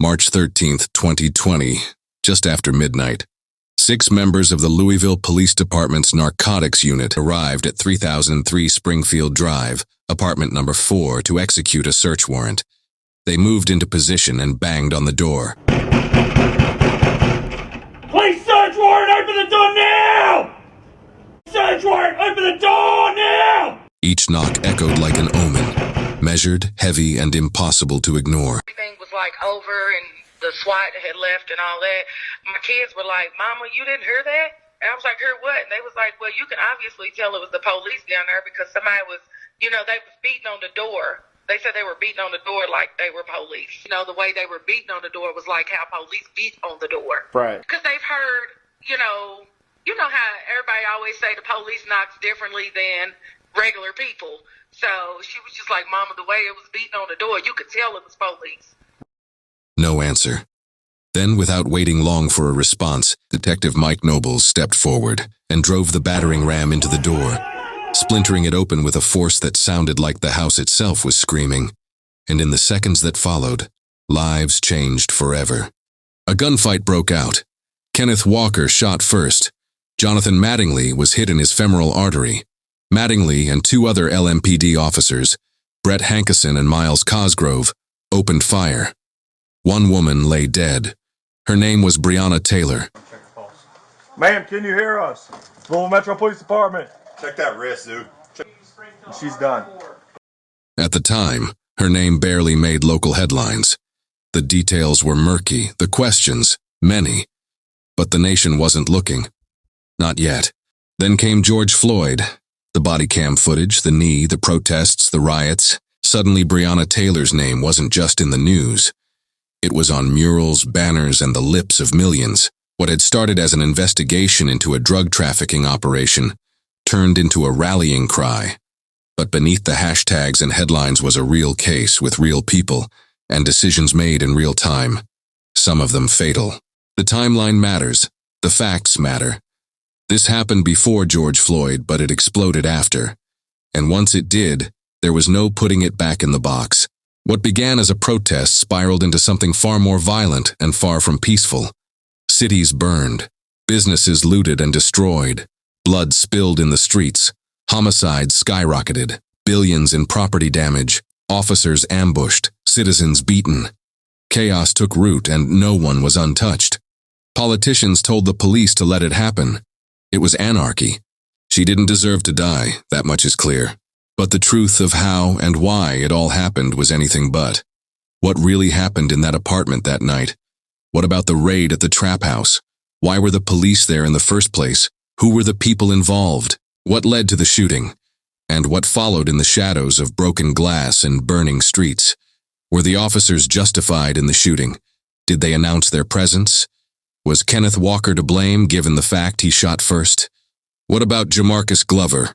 March 13th, 2020, just after midnight. 6 members of the Louisville Police Department's narcotics unit arrived at 3003 Springfield Drive, apartment number 4, to execute a search warrant. They moved into position and banged on the door. Police search warrant, open the door now! Search warrant, open the door now! Each knock echoed like an omen, measured, heavy, and impossible to ignore. Everything was like over and the SWAT had left and all that. My kids were like, "Mama, you didn't hear that?" And I was like, "Hear what?" And they was like, "Well, you can obviously tell it was the police down there because somebody was, they was beating on the door." They said they were beating on the door like they were police. The way they were beating on the door was like how police beat on the door. Right. Because they've heard, you know how everybody always say the police knocks differently than regular people. So she was just like, "Mama, the way it was beating on the door, you could tell it was police." No answer. Then, without waiting long for a response, Detective Mike Nobles stepped forward and drove the battering ram into the door, splintering it open with a force that sounded like the house itself was screaming. And in the seconds that followed, lives changed forever. A gunfight broke out. Kenneth Walker shot first. Jonathan Mattingly was hit in his femoral artery. Mattingly and 2 other LMPD officers, Brett Hankeson and Miles Cosgrove, opened fire. One woman lay dead. Her name was Breonna Taylor. Ma'am, can you hear us? Louisville Metro Police Department. Check that wrist, dude. She's done. At the time, her name barely made local headlines. The details were murky, the questions, many. But the nation wasn't looking. Not yet. Then came George Floyd. The body cam footage, the knee, the protests, the riots. Suddenly, Breonna Taylor's name wasn't just in the news. It was on murals, banners, and the lips of millions. What had started as an investigation into a drug trafficking operation turned into a rallying cry. But beneath the hashtags and headlines was a real case with real people and decisions made in real time, some of them fatal. The timeline matters. The facts matter. This happened before George Floyd, but it exploded after. And once it did, there was no putting it back in the box. What began as a protest spiraled into something far more violent and far from peaceful. Cities burned, businesses looted and destroyed, blood spilled in the streets, homicides skyrocketed, billions in property damage, officers ambushed, citizens beaten. Chaos took root and no one was untouched. Politicians told the police to let it happen. It was anarchy. She didn't deserve to die, that much is clear. But the truth of how and why it all happened was anything but. What really happened in that apartment that night? What about the raid at the trap house? Why were the police there in the first place? Who were the people involved? What led to the shooting? And what followed in the shadows of broken glass and burning streets? Were the officers justified in the shooting? Did they announce their presence? Was Kenneth Walker to blame given the fact he shot first? What about Jamarcus Glover?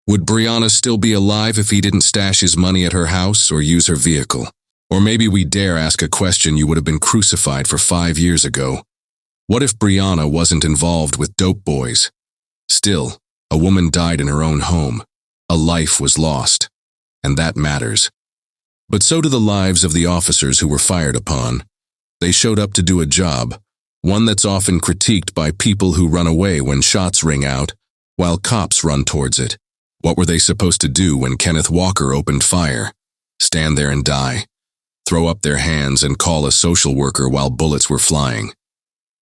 Would Breonna still be alive if he didn't stash his money at her house or use her vehicle? Or maybe we dare ask a question you would have been crucified for 5 years ago. What if Breonna wasn't involved with dope boys? Still, a woman died in her own home. A life was lost. And that matters. But so do the lives of the officers who were fired upon. They showed up to do a job, one that's often critiqued by people who run away when shots ring out, while cops run towards it. What were they supposed to do when Kenneth Walker opened fire? Stand there and die? Throw up their hands and call a social worker while bullets were flying?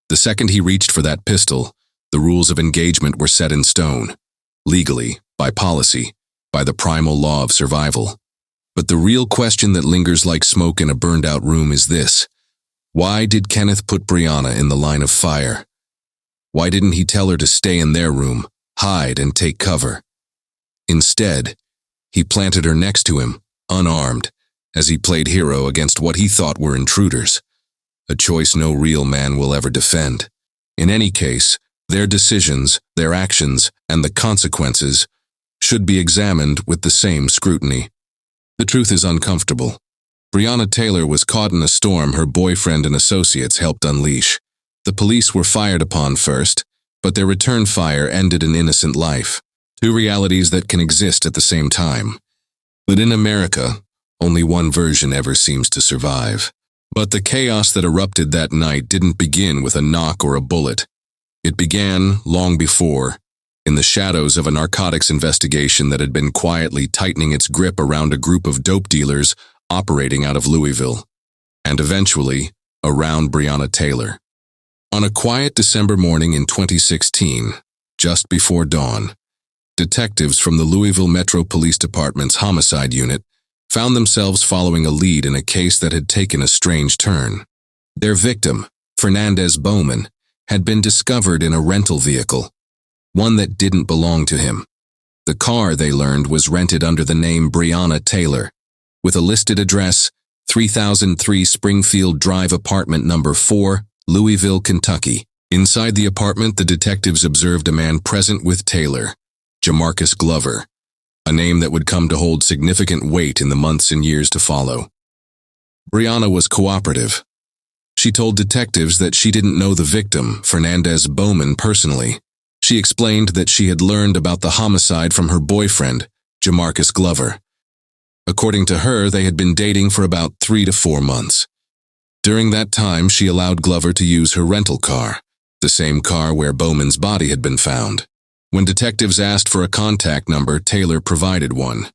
The second he reached for that pistol, the rules of engagement were set in stone. Legally, by policy, by the primal law of survival. But the real question that lingers like smoke in a burned-out room is this. Why did Kenneth put Breonna in the line of fire? Why didn't he tell her to stay in their room, hide and take cover? Instead, he planted her next to him, unarmed, as he played hero against what he thought were intruders. A choice no real man will ever defend. In any case, their decisions, their actions, and the consequences should be examined with the same scrutiny. The truth is uncomfortable. Breonna Taylor was caught in a storm her boyfriend and associates helped unleash. The police were fired upon first, but their return fire ended an innocent life. 2 realities that can exist at the same time. But in America, only one version ever seems to survive. But the chaos that erupted that night didn't begin with a knock or a bullet. It began long before, in the shadows of a narcotics investigation that had been quietly tightening its grip around a group of dope dealers operating out of Louisville, and eventually around Breonna Taylor. On a quiet December morning in 2016, just before dawn, detectives from the Louisville Metro Police Department's homicide unit found themselves following a lead in a case that had taken a strange turn. Their victim, Fernandez Bowman, had been discovered in a rental vehicle, one that didn't belong to him. The car, they learned, was rented under the name Breonna Taylor, with a listed address 3003 Springfield Drive, apartment number 4, Louisville, Kentucky. Inside the apartment, the detectives observed a man present with Taylor, Jamarcus Glover, a name that would come to hold significant weight in the months and years to follow. Breonna was cooperative. She told detectives that she didn't know the victim, Fernandez Bowman, personally. She explained that she had learned about the homicide from her boyfriend, Jamarcus Glover. According to her, they had been dating for about 3 to 4 months. During that time, she allowed Glover to use her rental car, the same car where Bowman's body had been found. When detectives asked for a contact number, Taylor provided one.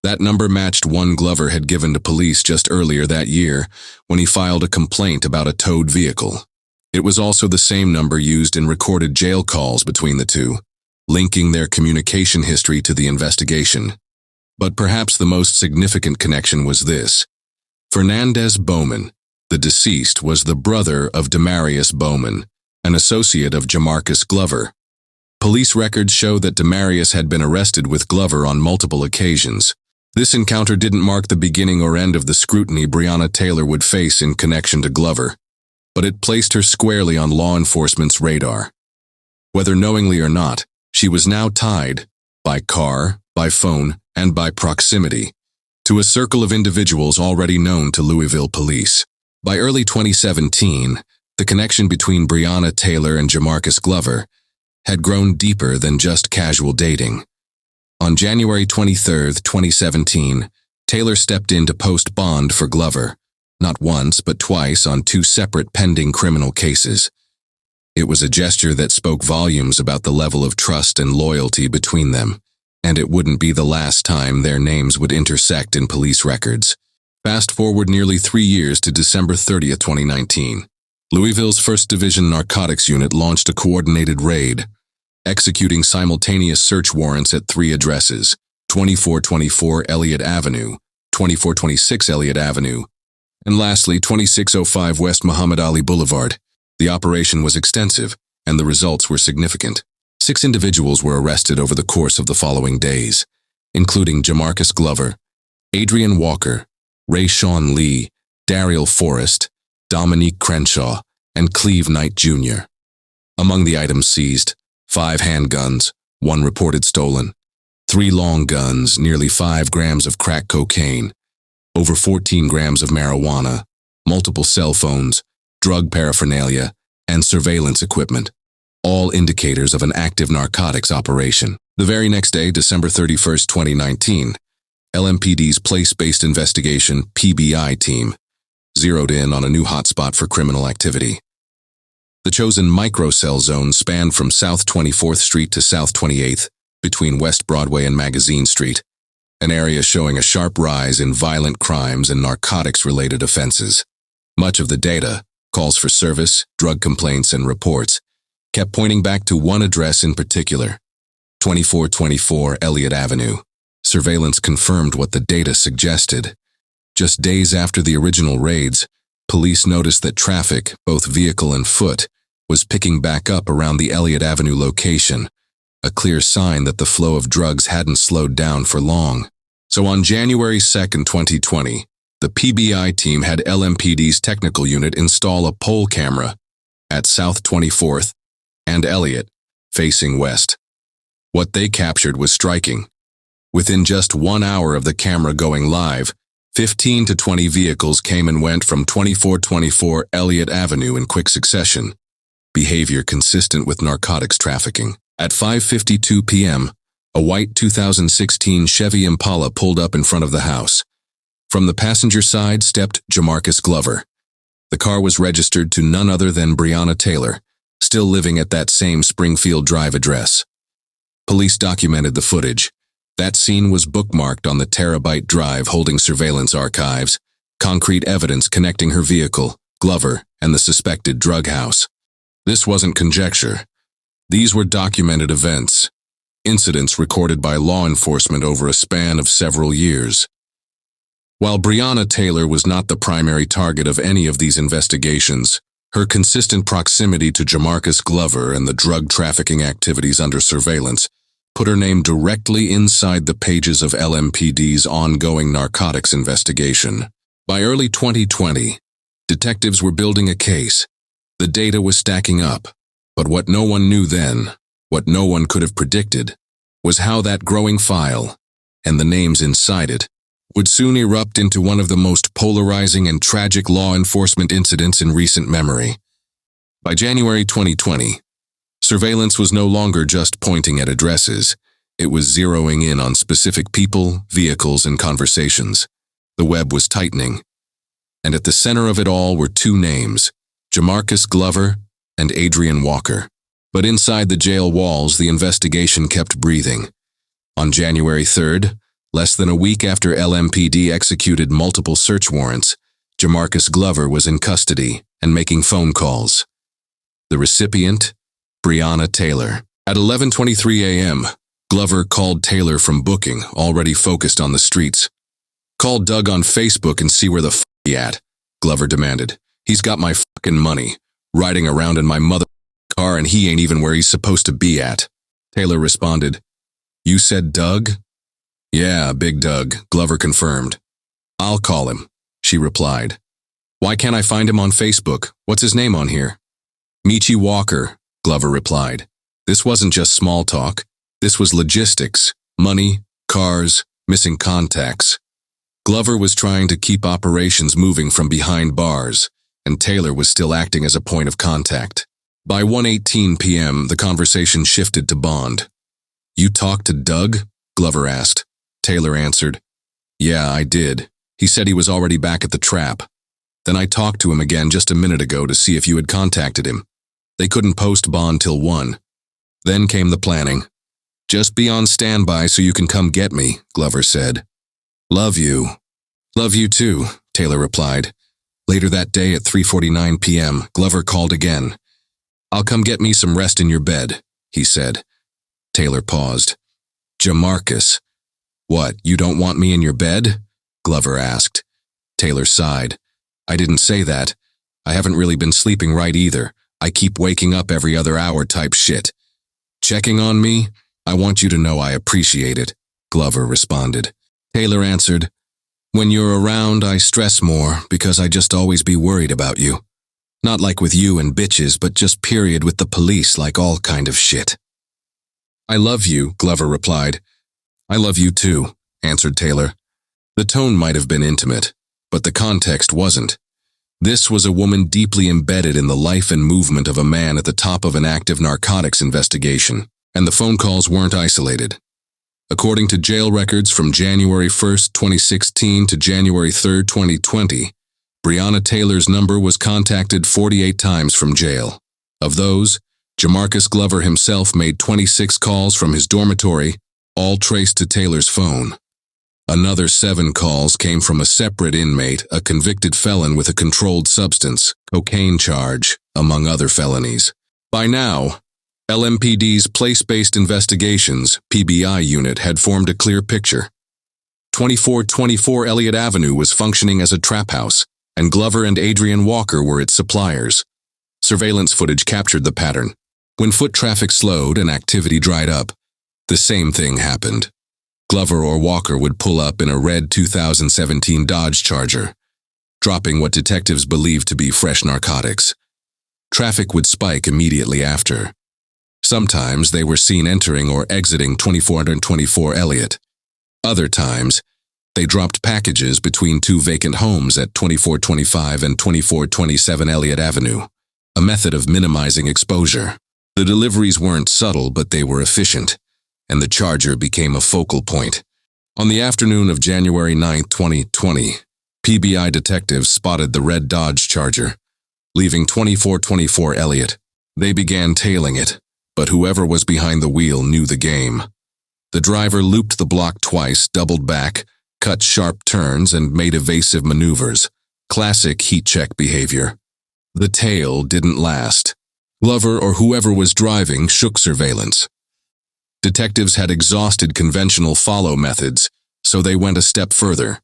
That number matched one Glover had given to police just earlier that year when he filed a complaint about a towed vehicle. It was also the same number used in recorded jail calls between the two, linking their communication history to the investigation. But perhaps the most significant connection was this. Fernandez Bowman, the deceased, was the brother of Demarius Bowman, an associate of Jamarcus Glover. Police records show that Demarius had been arrested with Glover on multiple occasions. This encounter didn't mark the beginning or end of the scrutiny Breonna Taylor would face in connection to Glover, but it placed her squarely on law enforcement's radar. Whether knowingly or not, she was now tied, by car, by phone, and by proximity, to a circle of individuals already known to Louisville police. By early 2017, the connection between Breonna Taylor and Jamarcus Glover had grown deeper than just casual dating. On January 23, 2017, Taylor stepped in to post bond for Glover, not once but twice on 2 separate pending criminal cases. It was a gesture that spoke volumes about the level of trust and loyalty between them, and it wouldn't be the last time their names would intersect in police records. Fast forward nearly 3 years to December 30, 2019. Louisville's 1st Division Narcotics Unit launched a coordinated raid, executing simultaneous search warrants at 3 addresses: 2424 Elliott Avenue, 2426 Elliott Avenue, and lastly 2605 West Muhammad Ali Boulevard. The operation was extensive, and the results were significant. 6 individuals were arrested over the course of the following days, including Jamarcus Glover, Adrian Walker, Ray Sean Lee, Daryl Forrest, Dominique Crenshaw, and Cleve Knight Jr. Among the items seized, 5 handguns, 1 reported stolen, 3 long guns, nearly 5 grams of crack cocaine, over 14 grams of marijuana, multiple cell phones, drug paraphernalia, and surveillance equipment, all indicators of an active narcotics operation. The very next day, December 31, 2019, LMPD's Place-Based Investigation (PBI) team zeroed in on a new hotspot for criminal activity. The chosen microcell zone spanned from South 24th Street to South 28th, between West Broadway and Magazine Street, an area showing a sharp rise in violent crimes and narcotics-related offenses. Much of the data, calls for service, drug complaints, and reports, kept pointing back to one address in particular, 2424 Elliott Avenue. Surveillance confirmed what the data suggested. Just days after the original raids, police noticed that traffic, both vehicle and foot, was picking back up around the Elliott Avenue location, a clear sign that the flow of drugs hadn't slowed down for long. So on January 2, 2020, the PBI team had LMPD's technical unit install a pole camera at South 24th and Elliott, facing west. What they captured was striking. Within just 1 hour of the camera going live, 15 to 20 vehicles came and went from 2424 Elliott Avenue in quick succession, behavior consistent with narcotics trafficking. At 5:52 p.m., a white 2016 Chevy Impala pulled up in front of the house. From the passenger side stepped Jamarcus Glover, The car was registered to none other than Breonna Taylor, still living at that same Springfield Drive address. Police documented the footage. That scene was bookmarked on the terabyte drive holding surveillance archives, concrete evidence connecting her vehicle, Glover, and the suspected drug house. This wasn't conjecture. These were documented events, incidents recorded by law enforcement over a span of several years. While Breonna Taylor was not the primary target of any of these investigations, her consistent proximity to Jamarcus Glover and the drug trafficking activities under surveillance put her name directly inside the pages of LMPD's ongoing narcotics investigation. By early 2020, detectives were building a case. The data was stacking up, but what no one knew then, what no one could have predicted, was how that growing file, and the names inside it, would soon erupt into one of the most polarizing and tragic law enforcement incidents in recent memory. By January 2020, surveillance was no longer just pointing at addresses. It was zeroing in on specific people, vehicles, and conversations. The web was tightening. And at the center of it all were two names, Jamarcus Glover and Adrian Walker. But inside the jail walls, the investigation kept breathing. On January 3rd, less than a week after LMPD executed multiple search warrants, Jamarcus Glover was in custody and making phone calls. The recipient, Breonna Taylor. At 11:23 a.m., Glover called Taylor from booking, already focused on the streets. "Call Doug on Facebook and see where the f*** he at," Glover demanded. "He's got my fucking money, riding around in my mother car and he ain't even where he's supposed to be at." Taylor responded, "You said Doug?" "Yeah, Big Doug," Glover confirmed. "I'll call him," she replied. "Why can't I find him on Facebook? What's his name on here?" "Michi Walker," Glover replied. This wasn't just small talk. This was logistics, money, cars, missing contacts. Glover was trying to keep operations moving from behind bars, and Taylor was still acting as a point of contact. By 1:18 p.m., the conversation shifted to Bond. "You talked to Doug?" Glover asked. Taylor answered, "Yeah, I did. He said he was already back at the trap. Then I talked to him again just a minute ago to see if you had contacted him. They couldn't post bond till 1. Then came the planning. Just be on standby so you can come get me," Glover said. "Love you." "Love you too," Taylor replied. Later that day at 3:49 p.m., Glover called again. "I'll come get me some rest in your bed," he said. Taylor paused. "Jamarcus. What, you don't want me in your bed?" Glover asked. Taylor sighed. "I didn't say that. I haven't really been sleeping right either. I keep waking up every other hour type shit. Checking on me? I want you to know I appreciate it," Glover responded. Taylor answered, "When you're around, I stress more because I just always be worried about you. Not like with you and bitches, but just period with the police, like all kind of shit." "I love you," Glover replied. "I love you too," answered Taylor. The tone might have been intimate, but the context wasn't. This was a woman deeply embedded in the life and movement of a man at the top of an active narcotics investigation, and the phone calls weren't isolated. According to jail records from January 1st, 2016 to January 3rd, 2020, Breonna Taylor's number was contacted 48 times from jail. Of those, Jamarcus Glover himself made 26 calls from his dormitory, all traced to Taylor's phone. Another 7 calls came from a separate inmate, a convicted felon with a controlled substance, cocaine charge, among other felonies. By now, LMPD's Place-Based Investigations, PBI unit had formed a clear picture. 2424 Elliott Avenue was functioning as a trap house, and Glover and Adrian Walker were its suppliers. Surveillance footage captured the pattern. When foot traffic slowed and activity dried up, the same thing happened. Glover or Walker would pull up in a red 2017 Dodge Charger, dropping what detectives believed to be fresh narcotics. Traffic would spike immediately after. Sometimes they were seen entering or exiting 2424 Elliott. Other times, they dropped packages between 2 vacant homes at 2425 and 2427 Elliott Avenue, a method of minimizing exposure. The deliveries weren't subtle, but they were efficient, and the Charger became a focal point. On the afternoon of January 9, 2020, PBI detectives spotted the red Dodge Charger, leaving 2424 Elliott. They began tailing it, but whoever was behind the wheel knew the game. The driver looped the block twice, doubled back, cut sharp turns, and made evasive maneuvers. Classic heat check behavior. The tail didn't last. Glover or whoever was driving shook surveillance. Detectives had exhausted conventional follow methods, so they went a step further.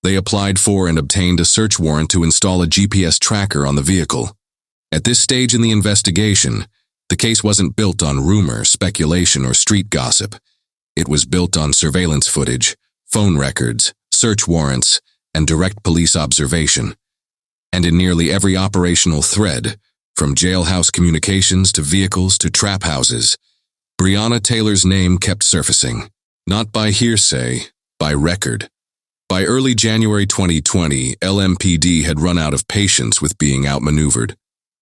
They applied for and obtained a search warrant to install a GPS tracker on the vehicle. At this stage in the investigation, the case wasn't built on rumor, speculation, or street gossip. It was built on surveillance footage, phone records, search warrants, and direct police observation. And in nearly every operational thread, from jailhouse communications to vehicles to trap houses, Breonna Taylor's name kept surfacing, not by hearsay, by record. By early January 2020, LMPD had run out of patience with being outmaneuvered.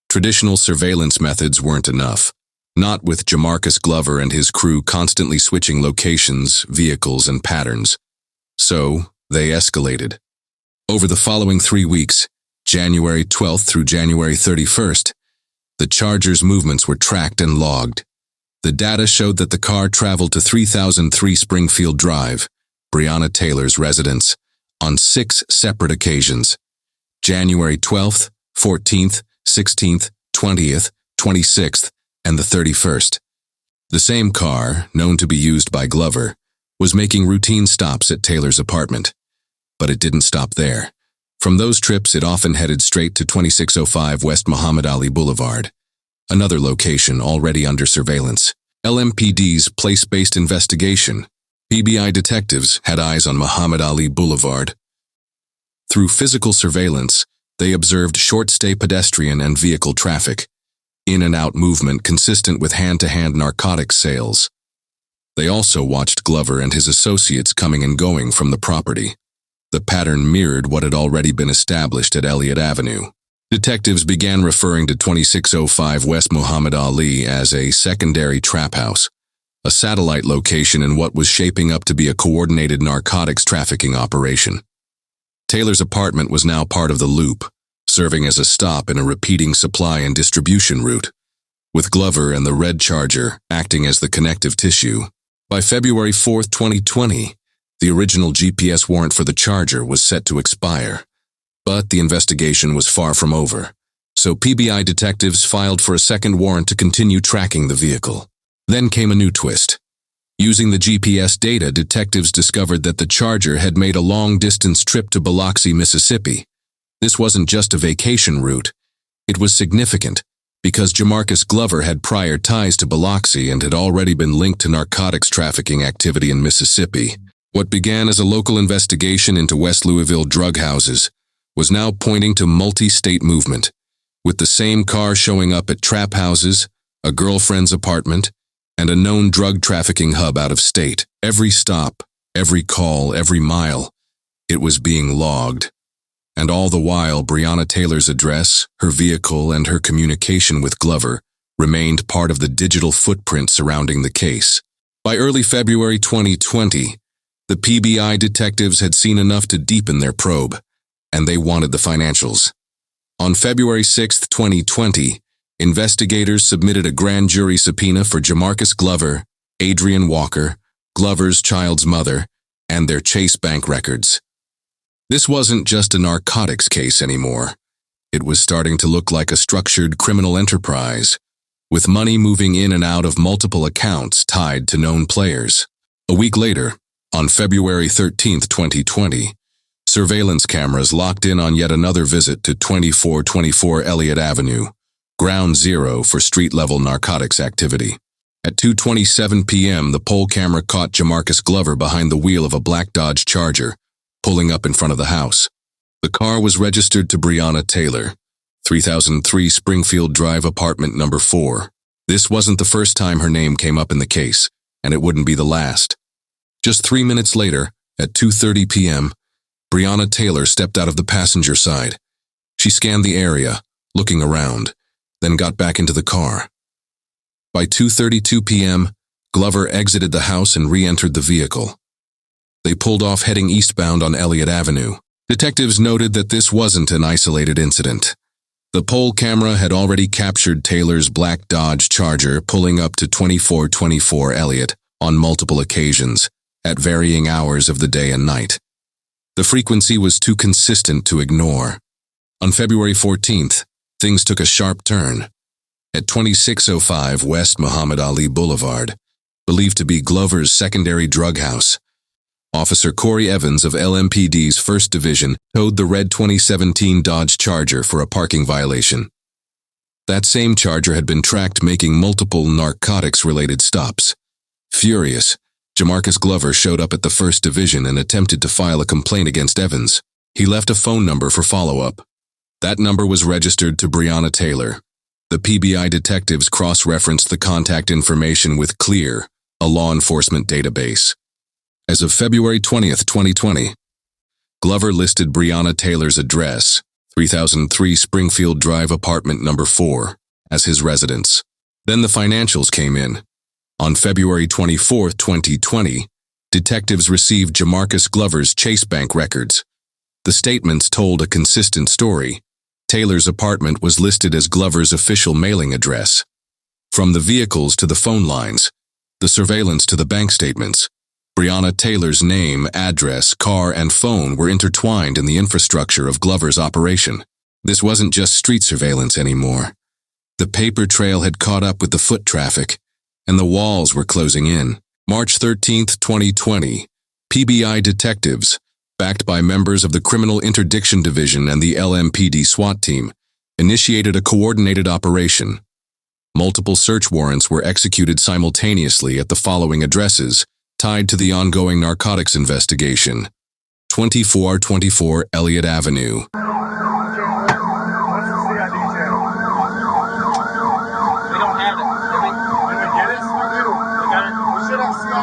Traditional surveillance methods weren't enough, not with Jamarcus Glover and his crew constantly switching locations, vehicles, and patterns. So, they escalated. Over the following 3 weeks, January 12th through January 31st, the Charger's movements were tracked and logged. The data showed that the car traveled to 3003 Springfield Drive, Breonna Taylor's residence, on 6 separate occasions: January 12th, 14th, 16th, 20th, 26th, and the 31st. The same car, known to be used by Glover, was making routine stops at Taylor's apartment. But it didn't stop there. From those trips, it often headed straight to 2605 West Muhammad Ali Boulevard, another location already under surveillance. LMPD's place-based investigation, PBI detectives had eyes on Muhammad Ali Boulevard. Through physical surveillance, they observed short-stay pedestrian and vehicle traffic, in and out movement consistent with hand-to-hand narcotics sales. They also watched Glover and his associates coming and going from the property. The pattern mirrored what had already been established at Elliott Avenue. Detectives began referring to 2605 West Muhammad Ali as a secondary trap house, a satellite location in what was shaping up to be a coordinated narcotics trafficking operation. Taylor's apartment was now part of the loop, serving as a stop in a repeating supply and distribution route, with Glover and the red Charger acting as the connective tissue. By February 4, 2020, the original GPS warrant for the Charger was set to expire. But the investigation was far from over, so PBI detectives filed for a second warrant to continue tracking the vehicle. Then came a new twist. Using the GPS data, detectives discovered that the Charger had made a long-distance trip to Biloxi, Mississippi. This wasn't just a vacation route. It was significant, because Jamarcus Glover had prior ties to Biloxi and had already been linked to narcotics trafficking activity in Mississippi. What began as a local investigation into West Louisville drug houses was now pointing to multi-state movement, with the same car showing up at trap houses, a girlfriend's apartment, and a known drug trafficking hub out of state. Every stop, every call, every mile, it was being logged. And all the while, Breonna Taylor's address, her vehicle, and her communication with Glover remained part of the digital footprint surrounding the case. By early February 2020, the PBI detectives had seen enough to deepen their probe, and they wanted the financials. On February 6, 2020, investigators submitted a grand jury subpoena for Jamarcus Glover, Adrian Walker, Glover's child's mother, and their Chase Bank records. This wasn't just a narcotics case anymore. It was starting to look like a structured criminal enterprise, with money moving in and out of multiple accounts tied to known players. A week later, on February 13, 2020, surveillance cameras locked in on yet another visit to 2424 Elliott Avenue, ground zero for street-level narcotics activity. At 2:27 p.m., the poll camera caught Jamarcus Glover behind the wheel of a black Dodge Charger, pulling up in front of the house. The car was registered to Breonna Taylor, 3003 Springfield Drive, apartment number 4. This wasn't the first time her name came up in the case, and it wouldn't be the last. Just 3 minutes later, at 2:30 p.m., Breonna Taylor stepped out of the passenger side. She scanned the area, looking around, then got back into the car. By 2:32 p.m., Glover exited the house and re-entered the vehicle. They pulled off heading eastbound on Elliott Avenue. Detectives noted that this wasn't an isolated incident. The poll camera had already captured Taylor's black Dodge Charger pulling up to 2424 Elliott on multiple occasions, at varying hours of the day and night. The frequency was too consistent to ignore. On February 14th, things took a sharp turn. At 2605 West Muhammad Ali Boulevard, believed to be Glover's secondary drug house, Officer Corey Evans of LMPD's 1st Division towed the red 2017 Dodge Charger for a parking violation. That same Charger had been tracked making multiple narcotics-related stops. Furious, Jamarcus Glover showed up at the 1st Division and attempted to file a complaint against Evans. He left a phone number for follow-up. That number was registered to Breonna Taylor. The PBI detectives cross-referenced the contact information with CLEAR, a law enforcement database. As of February 20th, 2020, Glover listed Breonna Taylor's address, 3003 Springfield Drive, apartment number 4, as his residence. Then the financials came in. On February 24th, 2020, detectives received Jamarcus Glover's Chase Bank records. The statements told a consistent story. Taylor's apartment was listed as Glover's official mailing address. From the vehicles to the phone lines, the surveillance to the bank statements, Breonna Taylor's name, address, car, and phone were intertwined in the infrastructure of Glover's operation. This wasn't just street surveillance anymore. The paper trail had caught up with the foot traffic, and the walls were closing in. March 13, 2020, PBI detectives, backed by members of the Criminal Interdiction Division and the LMPD SWAT team, initiated a coordinated operation. Multiple search warrants were executed simultaneously at the following addresses, tied to the ongoing narcotics investigation. 2424 Elliott Avenue. What's the CID channel? We don't have it. Did we get it? We do. We got it. We should have CID.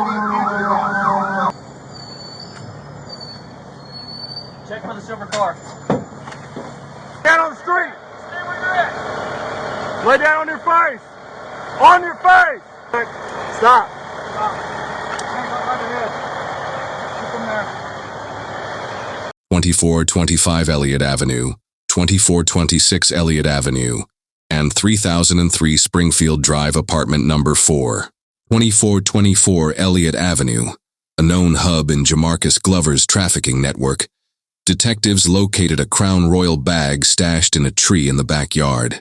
Check for the silver car. Down on the street. Stay where you're at. Lay down on your face. On your face. Stop. Hands on your head. Keep them there. 2425 Elliott Avenue, 2426 Elliott Avenue, and 3003 Springfield Drive, apartment number 4. 2424 Elliott Avenue, a known hub in Jamarcus Glover's trafficking network. Detectives located a Crown Royal bag stashed in a tree in the backyard.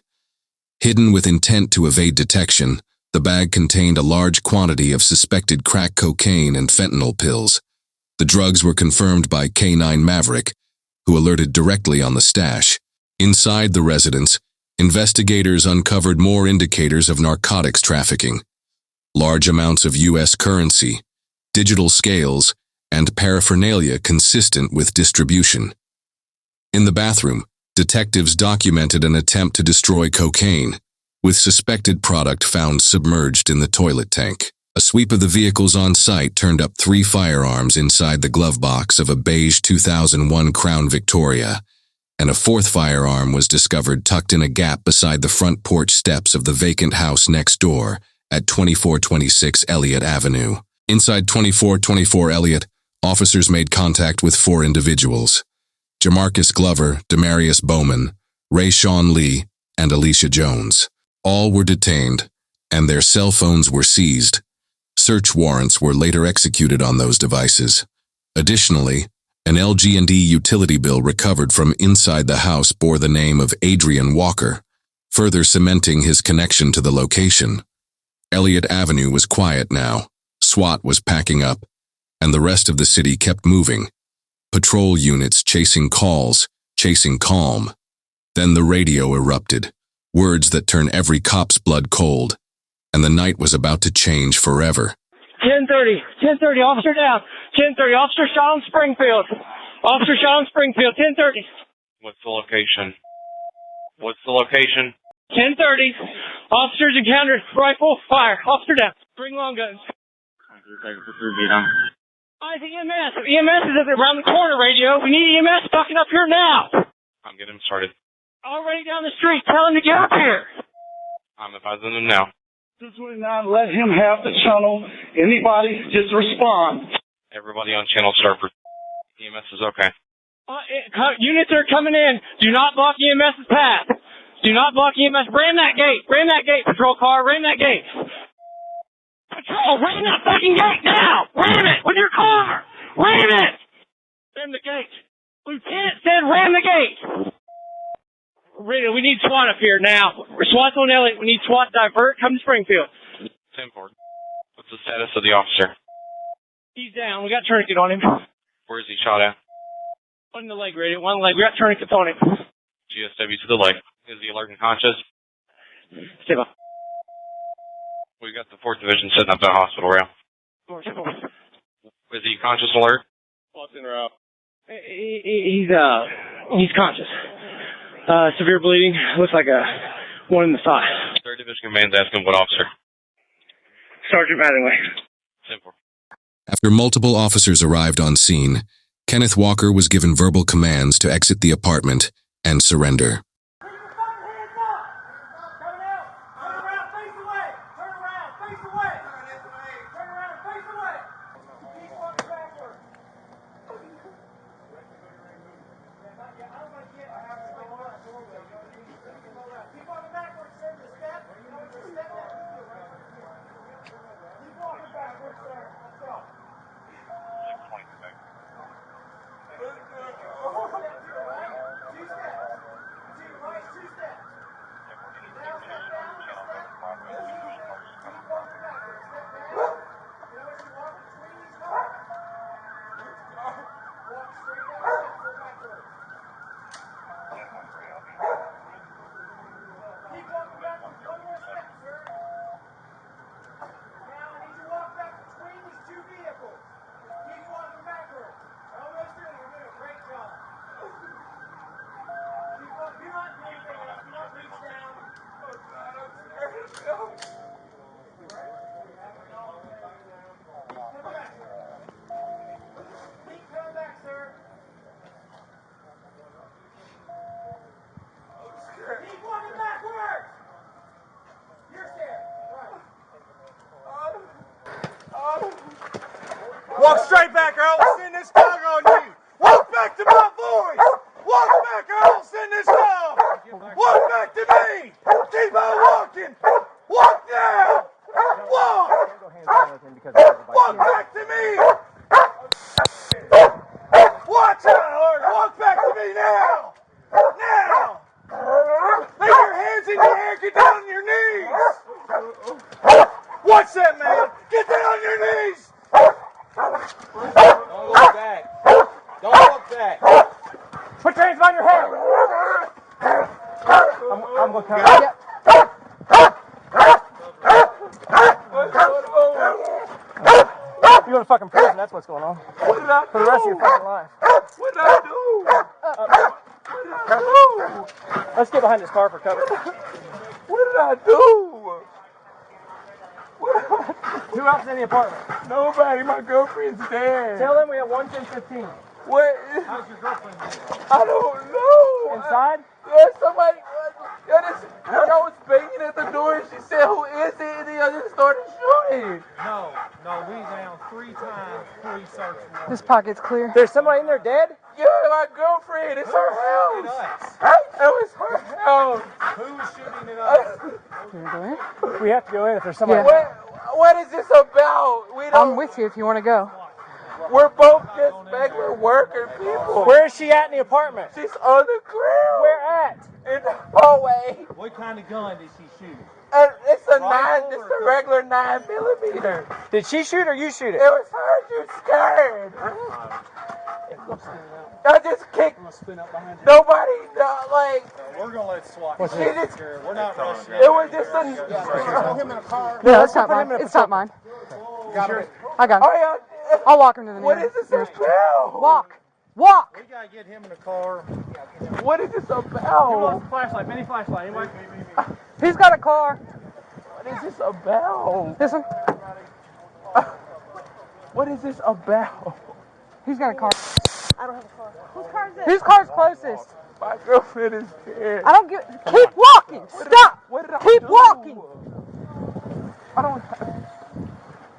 Hidden with intent to evade detection, the bag contained a large quantity of suspected crack cocaine and fentanyl pills. The drugs were confirmed by K9 Maverick, who alerted directly on the stash. Inside the residence, investigators uncovered more indicators of narcotics trafficking. Large amounts of U.S. currency, digital scales, and paraphernalia consistent with distribution. In the bathroom, detectives documented an attempt to destroy cocaine, with suspected product found submerged in the toilet tank. A sweep of the vehicles on site turned up 3 firearms inside the glove box of a beige 2001 Crown Victoria, and a 4th firearm was discovered tucked in a gap beside the front porch steps of the vacant house next door at 2426 Elliott Avenue. Inside 2424 Elliott, officers made contact with 4 individuals: Jamarcus Glover, Demarius Bowman, Ray Sean Lee, and Alicia Jones. All were detained, and their cell phones were seized. Search warrants were later executed on those devices. Additionally, an LG&E utility bill recovered from inside the house bore the name of Adrian Walker, further cementing his connection to the location. Elliott Avenue was quiet now. SWAT was packing up, and the rest of the city kept moving. Patrol units chasing calls, chasing calm. Then the radio erupted, words that turn every cop's blood cold, and the night was about to change forever. 10:30, officer down. 10:30, officer shot on Springfield. Officer shot on Springfield, 10:30. What's the location? What's the location? 10:30, officers encountered rifle fire. Officer down. Bring long guns. I think EMS. EMS is around the corner, radio. We need EMS fucking up here now. I'm getting him started. Already down the street. Tell him to get up here. I'm advising him now. 229, let him have the channel. Anybody, just respond. Everybody on channel server. EMS is okay. Units are coming in. Do not block EMS's path. Do not block EMS. Ram that gate. Ram that gate, patrol car. Ram that gate. Patrol, ram that fucking gate now. Ram it with your car. Ram it. Ram the gate. Lieutenant said ram the gate. We need SWAT up here now. SWAT's on Elliott. We need SWAT divert. Come to Springfield. 10-4. What's the status of the officer? He's down. We got tourniquet on him. Where is he shot at? One in the leg, radio. One leg. We got tourniquets on him. GSW to the leg. Is he alert and conscious? Stay by. We got the 4th Division setting up that hospital rail. Is he conscious alert? What's in route? He's conscious. Severe bleeding. Looks like a one in the thigh. 3rd Division Command's asking what officer? Sergeant Mattingly. 10-4. After multiple officers arrived on scene, Kenneth Walker was given verbal commands to exit the apartment and surrender. Walk straight back or I'll send this dog on you. Walk back to my voice. Walk back or I'll send this dog. Walk back to me. Keep on walking. Walk now. Walk. Walk back to me. Watch out, Hart. Walk back to me now. Now. Lay your hands in your hair. Get down on your knees. Watch that, man. Get down on your knees. Don't look back. Don't look back. Put your hands behind your head. I'm going to come. Yep. You're going to fucking prison. That's what's going on. What did I do? For the rest of your fucking life. What did I do? What did I do? Let's get behind this car for cover. What did I do? Who else is in the apartment? Nobody. My girlfriend's dead. Tell them we have 11015. What? How's your girlfriend doing? I don't know. Inside? Yeah, somebody. I was banging at the door and she said, "Who is it?" And then I just started shooting. No, we down 3 times before you search for one. This pocket's clear. There's somebody in there dead? Yeah, my girlfriend. It's her house. It was her house. Who was shooting at us? Can we go in? We have to go in if there's somebody. Yeah. What is this about? I'm with you if you want to go. We're both just regular worker people. Where is she at in the apartment? She's on the ground. Where at? In the hallway. What kind of gun did she shoot? It's a regular 9mm. Did she shoot or you shoot it? It was her. She was scared. I just kicked. Nobody, we're gonna let SWAT. We're not rushing. It was just a. Throw him in a car. No, it's not mine. It's not mine. I got him. Oh yeah. I'll walk him to the What is this about? Walk. We gotta get him in the car. What is this about? Who wants a flashlight? Mini flashlight. Anybody? He's got a car. What is this about? This one. What is this about? He's got a car. I don't have a car. Whose car is it? Whose car's closest? My girlfriend is dead. I don't get. Keep walking. Stop. What did I Keep do? walking. I don't.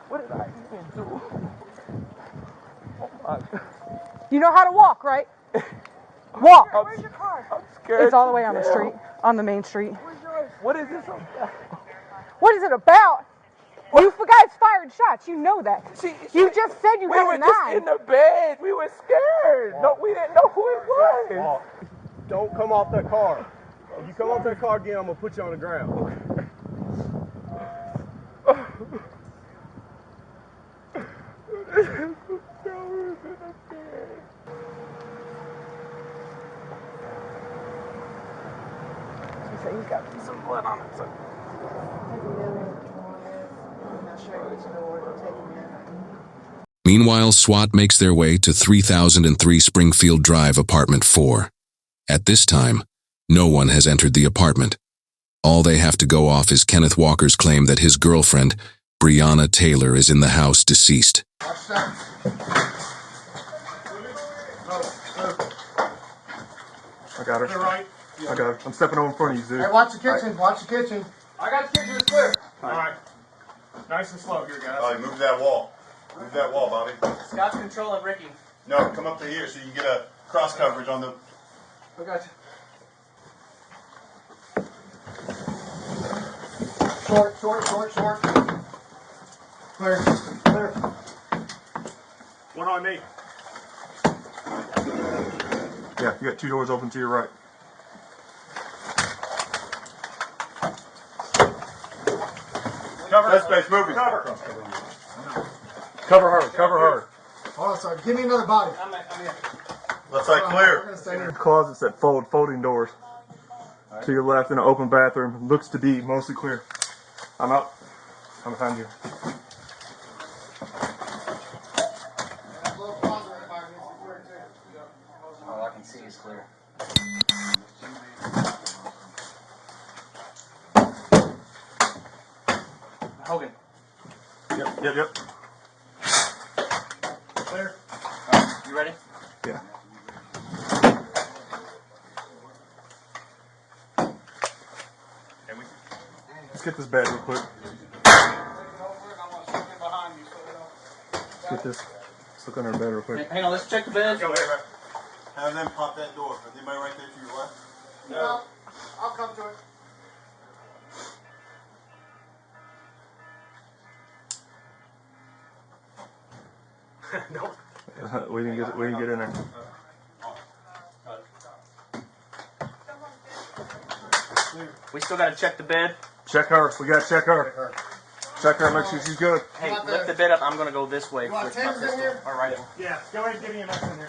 What did I even do? Oh my God. You know how to walk, right? Walk. Where's your car? I'm scared. It's all the way on to the death. street, on the main street. What is this about? What is it about? You guys fired shots. You know that. You just said you We had were a just knife. in the bed. We were scared. No, we didn't know who it was. Don't come off that car. If you come off that car again, I'm gonna put you on the ground. He's got some blood on it. So. Meanwhile, SWAT makes their way to 3003 Springfield Drive, apartment 4. At this time, no one has entered the apartment. All they have to go off is Kenneth Walker's claim that his girlfriend, Breonna Taylor, is in the house deceased. I got her. Right. I got her. I'm stepping over in front of you, dude. Hey, watch the kitchen. Watch the kitchen. I got the kitchen clear. All right. Nice and slow here, guys. All right, move that wall. Move that wall, Bobby. Scott's controlling Ricky. No, come up to here so you can get a cross coverage on the. I got you. Short. Clear. One on me. Yeah, you got 2 doors open to your right. Cover that space, move it. Cover her. Hold on, sorry. Give me another body. Left side clear. Closets that folding doors. To your left in an open bathroom. Looks to be mostly clear. I'm out. I'm behind you. All I can see is clear. Hogan. Yep. Clear. You ready? Yeah. Let's get this bed real quick. Let's get this. Let's look under the bed real quick. Hang on, let's check the bed. Go ahead. Have them pop that door. Is anybody right there to your left? No. I'll come to it. We didn't get in there. We still got to check the bed. Check her. We gotta check her. Check her. Make sure she's good. Hey, lift the bed up. I'm going to go this way. You want with my Taser's in pistol. here? All right. Yeah. Go ahead and give me a mess in here.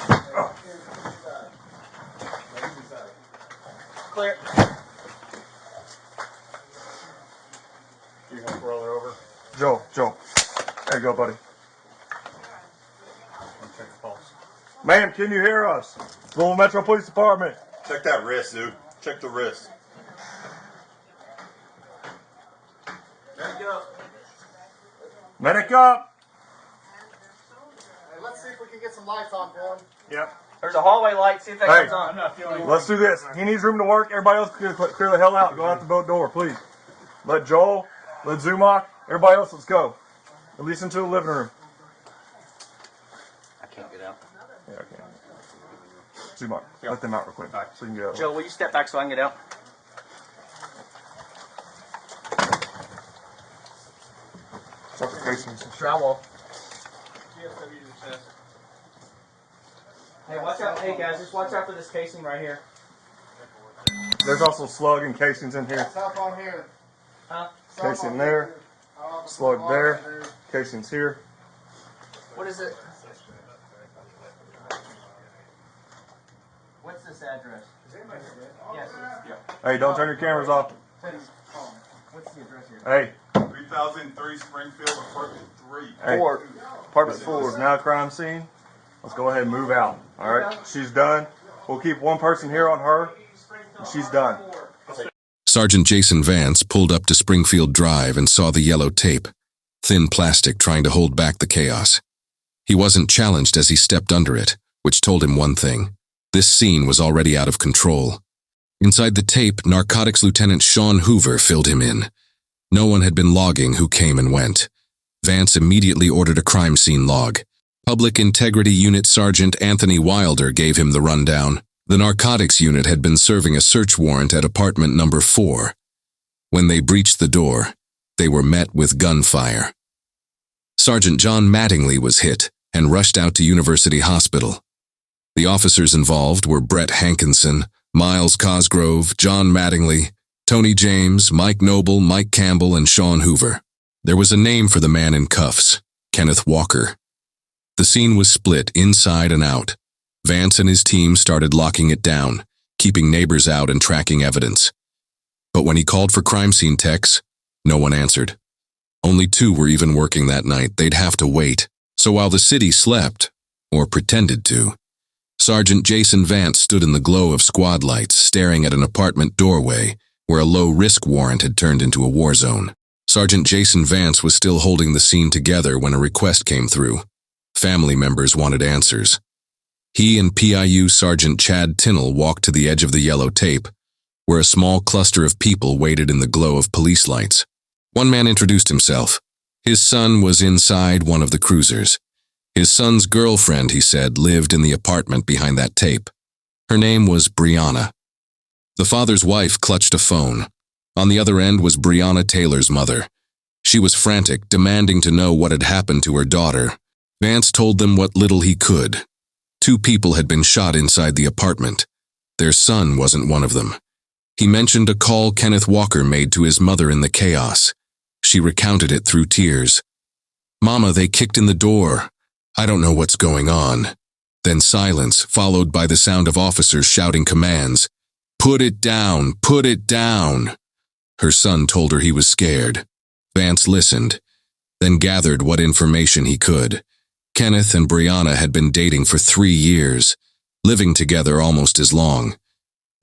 Clear. You gonna roll it over? Joe. There you go, buddy. Ma'am, can you hear us? Louisville Metro Police Department. Check that wrist, dude. Check the wrist. Medic up. Hey, let's see if we can get some lights on for him. Yep. There's a hallway light. See if that comes on. Let's do this. He needs room to work. Everybody else clear the hell out. Go out the boat door, please. Let Joel, let Zumach, everybody else, let's go. At least into the living room. I can't get out. Yeah, I can. Zumach, let them out real quick. So you can get out. Joe, will you step back so I can get out? Check the casings. Drywall. Hey, watch out. Hey, guys, just watch out for this casing right here. There's also slug and casings in here. Stop on here. Huh? Casing there. Slug there. Casings here. What is it? What's this address? Yes. Hey, don't turn your cameras off. What's the address here? Hey. 3003 Springfield, apartment 3. Hey. Apartment 4 is now a crime scene. Let's go ahead and move out. All right, she's done. We'll keep one person here on her. And she's done. Sergeant Jason Vance pulled up to Springfield Drive and saw the yellow tape, thin plastic trying to hold back the chaos. He wasn't challenged as he stepped under it, which told him one thing. This scene was already out of control. Inside the tape, Narcotics Lieutenant Sean Hoover filled him in. No one had been logging who came and went. Vance immediately ordered a crime scene log. Public Integrity Unit Sergeant Anthony Wilder gave him the rundown. The narcotics unit had been serving a search warrant at apartment number 4. When they breached the door, they were met with gunfire. Sergeant John Mattingly was hit and rushed out to University Hospital. The officers involved were Brett Hankinson, Miles Cosgrove, John Mattingly, Tony James, Mike Noble, Mike Campbell, and Sean Hoover. There was a name for the man in cuffs, Kenneth Walker. The scene was split inside and out. Vance and his team started locking it down, keeping neighbors out and tracking evidence. But when he called for crime scene techs, no one answered. Only 2 were even working that night. They'd have to wait. So while the city slept, or pretended to, Sergeant Jason Vance stood in the glow of squad lights, staring at an apartment doorway where a low-risk warrant had turned into a war zone. Sergeant Jason Vance was still holding the scene together when a request came through. Family members wanted answers. He and PIU Sergeant Chad Tinnell walked to the edge of the yellow tape, where a small cluster of people waited in the glow of police lights. One man introduced himself. His son was inside one of the cruisers. His son's girlfriend, he said, lived in the apartment behind that tape. Her name was Breonna. The father's wife clutched a phone. On the other end was Breonna Taylor's mother. She was frantic, demanding to know what had happened to her daughter. Vance told them what little he could. 2 people had been shot inside the apartment. Their son wasn't one of them. He mentioned a call Kenneth Walker made to his mother in the chaos. She recounted it through tears. "Mama, they kicked in the door. I don't know what's going on." Then silence, followed by the sound of officers shouting commands. "Put it down! Put it down!" Her son told her he was scared. Vance listened, then gathered what information he could. Kenneth and Breonna had been dating for 3 years, living together almost as long.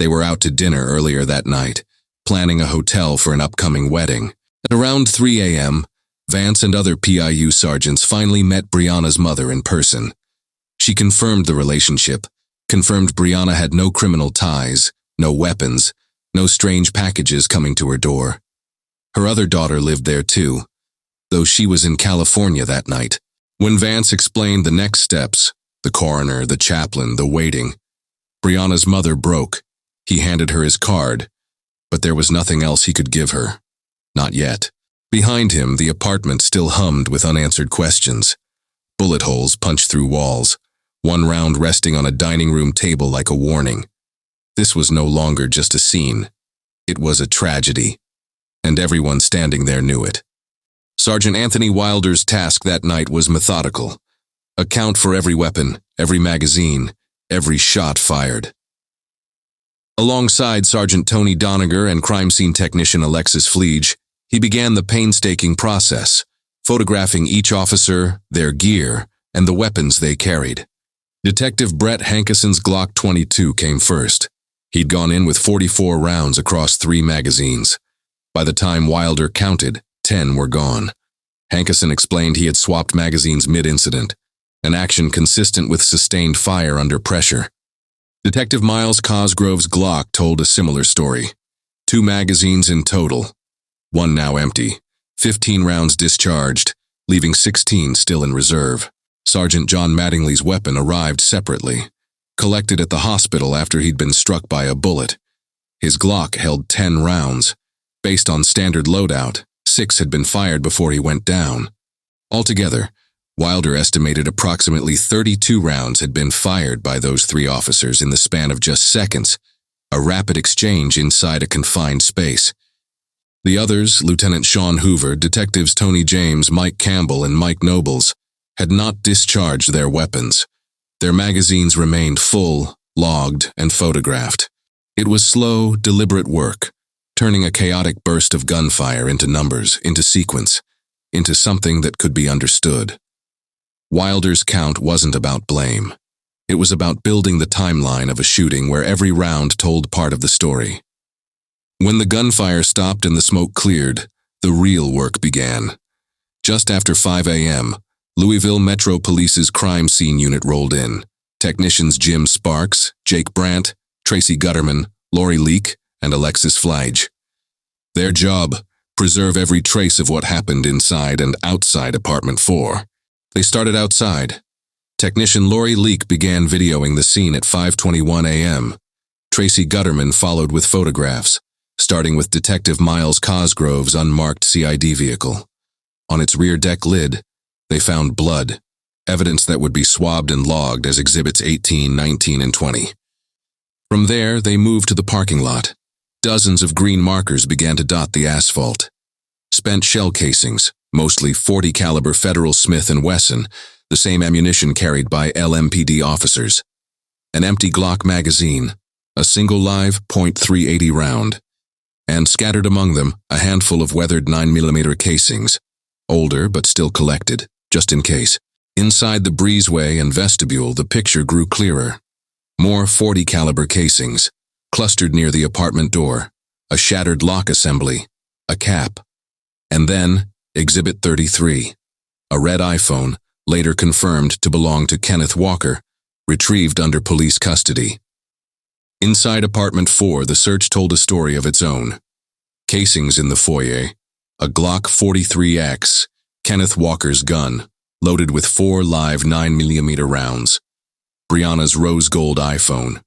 They were out to dinner earlier that night, planning a hotel for an upcoming wedding. At around 3 a.m., Vance and other PIU sergeants finally met Breonna's mother in person. She confirmed the relationship, confirmed Breonna had no criminal ties, no weapons, no strange packages coming to her door. Her other daughter lived there too, though she was in California that night. When Vance explained the next steps, the coroner, the chaplain, the waiting, Breonna's mother broke. He handed her his card, but there was nothing else he could give her. Not yet. Behind him, the apartment still hummed with unanswered questions. Bullet holes punched through walls, one round resting on a dining room table like a warning. This was no longer just a scene. It was a tragedy, and everyone standing there knew it. Sergeant Anthony Wilder's task that night was methodical. Account for every weapon, every magazine, every shot fired. Alongside Sergeant Tony Doniger and crime scene technician Alexis Fleege, he began the painstaking process, photographing each officer, their gear, and the weapons they carried. Detective Brett Hankison's Glock 22 came first. He'd gone in with 44 rounds across 3 magazines. By the time Wilder counted, 10 were gone. Hankison explained he had swapped magazines mid-incident, an action consistent with sustained fire under pressure. Detective Miles Cosgrove's Glock told a similar story. 2 magazines in total, 1 now empty, 15 rounds discharged, leaving 16 still in reserve. Sergeant John Mattingly's weapon arrived separately, collected at the hospital after he'd been struck by a bullet. His Glock held 10 rounds. Based on standard loadout, 6 had been fired before he went down. Altogether, Wilder estimated approximately 32 rounds had been fired by those 3 officers in the span of just seconds, a rapid exchange inside a confined space. The others, Lieutenant Sean Hoover, Detectives Tony James, Mike Campbell, and Mike Nobles, had not discharged their weapons. Their magazines remained full, logged, and photographed. It was slow, deliberate work, turning a chaotic burst of gunfire into numbers, into sequence, into something that could be understood. Wilder's count wasn't about blame. It was about building the timeline of a shooting where every round told part of the story. When the gunfire stopped and the smoke cleared, the real work began. Just after 5 a.m., Louisville Metro Police's crime scene unit rolled in. Technicians Jim Sparks, Jake Brandt, Tracy Gutterman, Lori Leak, and Alexis Fleege. Their job, preserve every trace of what happened inside and outside Apartment 4. They started outside. Technician Lori Leak began videoing the scene at 5:21 a.m. Tracy Gutterman followed with photographs, starting with Detective Miles Cosgrove's unmarked CID vehicle. On its rear deck lid, they found blood, evidence that would be swabbed and logged as Exhibits 18, 19, and 20. From there, they moved to the parking lot. Dozens of green markers began to dot the asphalt. Spent shell casings, mostly .40 caliber Federal Smith & Wesson, the same ammunition carried by LMPD officers. An empty Glock magazine, a single live .380 round, and scattered among them a handful of weathered 9mm casings, older but still collected, just in case. Inside the breezeway and vestibule, the picture grew clearer. More .40 caliber casings, clustered near the apartment door, a shattered lock assembly, a cap, and then Exhibit 33, a red iPhone, later confirmed to belong to Kenneth Walker, retrieved under police custody. Inside apartment 4, the search told a story of its own. Casings in the foyer, a Glock 43X, Kenneth Walker's gun, loaded with 4 live 9mm rounds, Breonna's rose gold iPhone,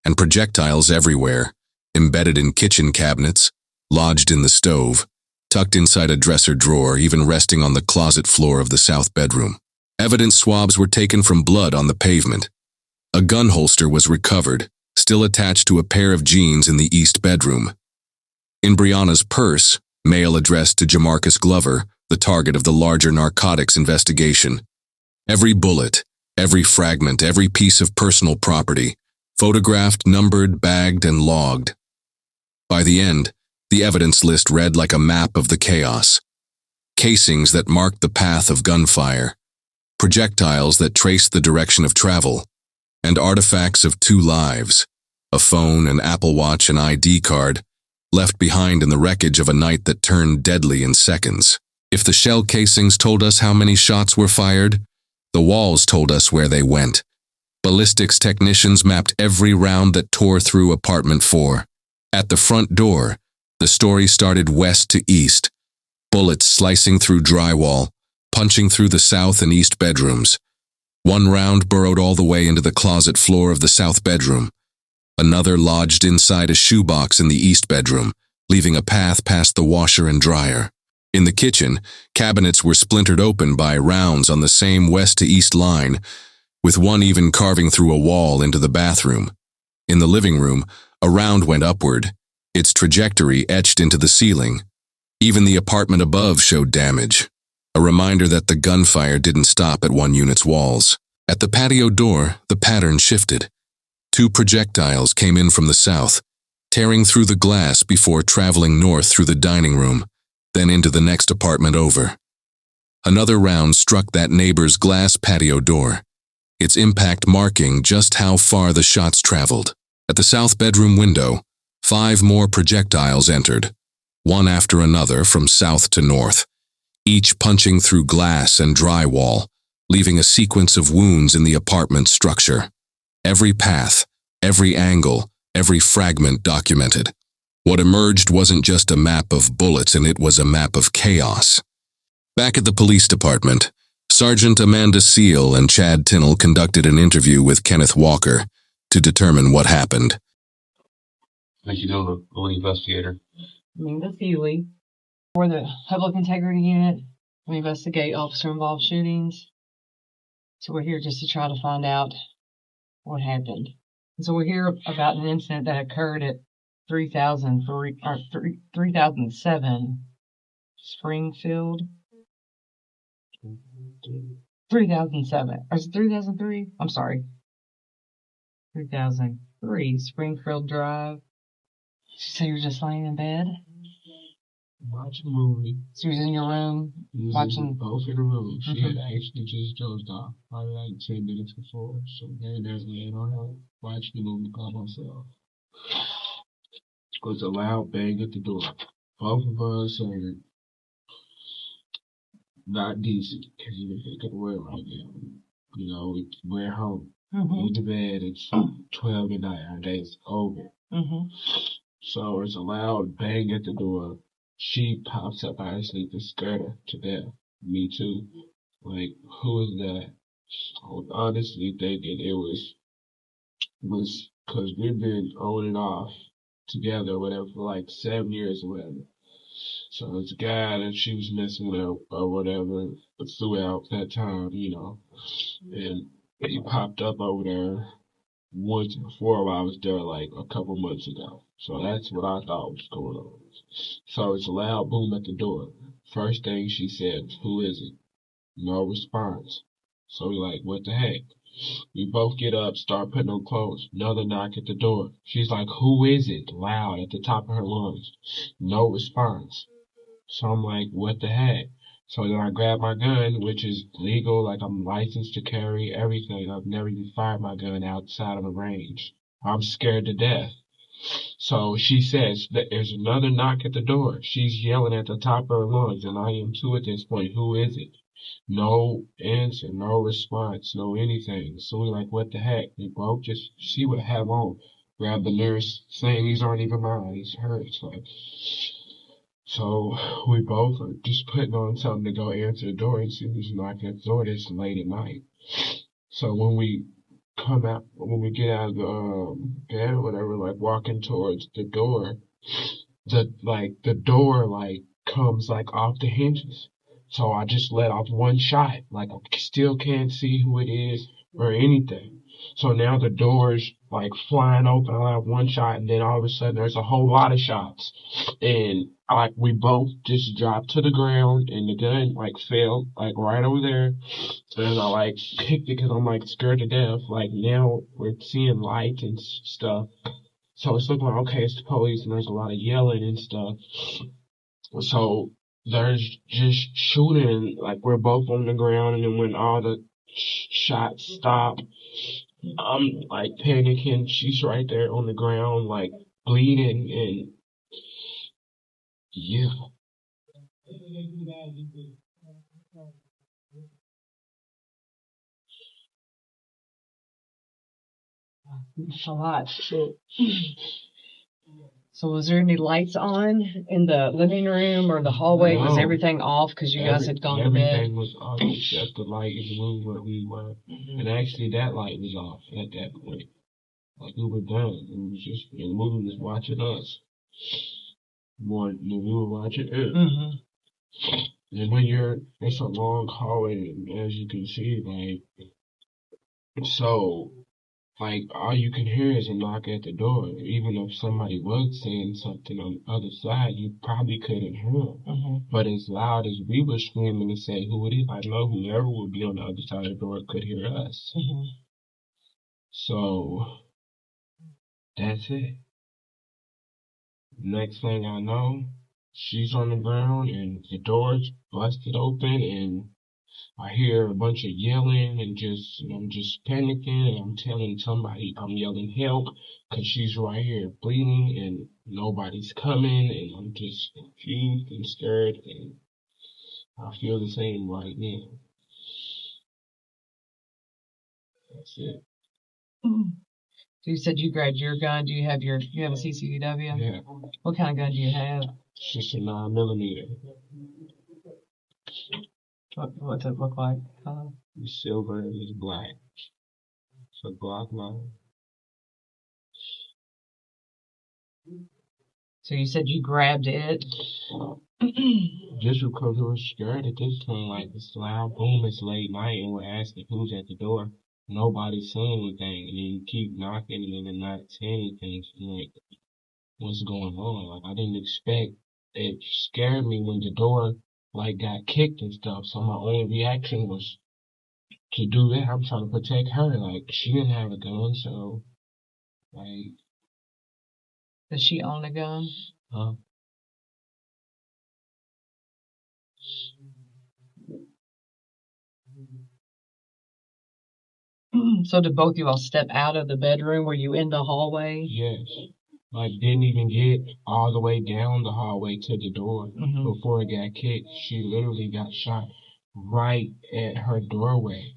and projectiles everywhere, embedded in kitchen cabinets, lodged in the stove, tucked inside a dresser drawer, even resting on the closet floor of the south bedroom. Evidence swabs were taken from blood on the pavement. A gun holster was recovered, still attached to a pair of jeans in the east bedroom. In Breonna's purse, mail addressed to Jamarcus Glover, the target of the larger narcotics investigation. Every bullet, every fragment, every piece of personal property, photographed, numbered, bagged, and logged. By the end, the evidence list read like a map of the chaos. Casings that marked the path of gunfire, projectiles that traced the direction of travel, and artifacts of 2 lives, a phone, an Apple Watch, an ID card, left behind in the wreckage of a night that turned deadly in seconds. If the shell casings told us how many shots were fired, the walls told us where they went. Ballistics technicians mapped every round that tore through apartment 4. At the front door, the story started west to east, bullets slicing through drywall, punching through the south and east bedrooms. One round burrowed all the way into the closet floor of the south bedroom. Another lodged inside a shoebox in the east bedroom, leaving a path past the washer and dryer. In the kitchen, cabinets were splintered open by rounds on the same west to east line, with one even carving through a wall into the bathroom. In the living room, a round went upward, its trajectory etched into the ceiling. Even the apartment above showed damage, a reminder that the gunfire didn't stop at one unit's walls. At the patio door, the pattern shifted. 2 projectiles came in from the south, tearing through the glass before traveling north through the dining room, then into the next apartment over. Another round struck that neighbor's glass patio door, its impact marking just how far the shots traveled. At the south bedroom window, 5 more projectiles entered, one after another from south to north, each punching through glass and drywall, leaving a sequence of wounds in the apartment structure. Every path, every angle, every fragment documented. What emerged wasn't just a map of bullets, and it was a map of chaos. Back at the police department, Sergeant Amanda Seal and Chad Tinnell conducted an interview with Kenneth Walker to determine what happened. Thank you, the lead investigator. Amanda Seeley. We're the Public Integrity Unit. We investigate officer-involved shootings. So we're here just to try to find out what happened. And so we're here about an incident that occurred at 3007 Springfield. 3007. Or is it 3003? I'm sorry. 3003 Springfield Drive. So you were just laying in bed? Watching a movie. So you was in your room watching? Both in the room. She had actually just dozed off, probably like 10 minutes before. So then there's laying on her, watching the movie by myself. It was a loud bang at the door. Both of us are not decent, because you ain't got to worry right now. You know, we're home. In the bed, it's 12 midnight, our day's over. So it's a loud bang at the door. She pops up out of sleep and scared her to death. Me too. Like, who is that? I would honestly think that it was because we've been on and off together or whatever for like 7 years or whatever. So it's a guy that she was messing with or whatever throughout that time, and he popped up over there once before while I was there like a couple months ago. So that's what I thought was going on. So it's a loud boom at the door. First thing she said, "Who is it?" No response. So we're like, what the heck? We both get up, start putting on clothes. Another knock at the door. She's like, "Who is it?" Loud at the top of her lungs. No response. So I'm like, what the heck? So then I grab my gun, which is legal, like I'm licensed to carry everything. I've never even fired my gun outside of a range. I'm scared to death. So she says that there's another knock at the door. She's yelling at the top of her lungs, and I am too at this point. Who is it? No answer, no response, no anything. So we're like, what the heck? We both just see what I have on. Grab the nurse, saying these aren't even mine, these hers. So we both are just putting on something to go answer the door and see who's knocking at the door this late at night. So when we get out of the bed or whatever, like walking towards the door, the door comes off the hinges. So I just let off one shot. I still can't see who it is or anything. So now the door's flying open. I have one shot, and then all of a sudden there's a whole lot of shots. And we both just dropped to the ground, and the gun fell right over there. And I kicked it because I'm scared to death. Now we're seeing lights and stuff. So it's looking like, okay, it's the police, and there's a lot of yelling and stuff. So there's just shooting, we're both on the ground, and then when all the shots stop, I'm panicking. She's right there on the ground, bleeding, and yeah. It's a lot. So was there any lights on in the living room or the hallway? No. Was everything off because you guys had gone to bed? Everything was off except the light in the room where we were. Mm-hmm. And actually that light was off at that point. We were done. And the movie was watching us more than we were watching it. Mm-hmm. And when it's a long hallway, and as you can see, so all you can hear is a knock at the door. Even if somebody was saying something on the other side, you probably couldn't hear them. Mm-hmm. But as loud as we were screaming to say who it is, I know whoever would be on the other side of the door could hear us. Mm-hmm. So that's it. Next thing I know, she's on the ground and the door's busted open, and I hear a bunch of yelling and I'm just panicking, and I'm telling somebody, I'm yelling help because she's right here bleeding and nobody's coming, and I'm just confused and scared, and I feel the same right now. That's it. So you said you grabbed your gun. Do you have a CCW? Yeah. What kind of gun do you have? It's just a 9mm. What's it look like? It's silver and it's black. It's a Glock 9. So you said you grabbed it? Just because we were scared at this point, it's loud boom, it's late night, and we're asking who's at the door. Nobody's saying anything, and then you keep knocking, and then not saying anything. What's going on? I didn't expect. It scared me when the door got kicked and stuff. So my only reaction was to do that. I'm trying to protect her. She didn't have a gun, so Does she own a gun? Huh? So did both of you all step out of the bedroom? Were you in the hallway? Yes. Didn't even get all the way down the hallway to the door before it got kicked. She literally got shot right at her doorway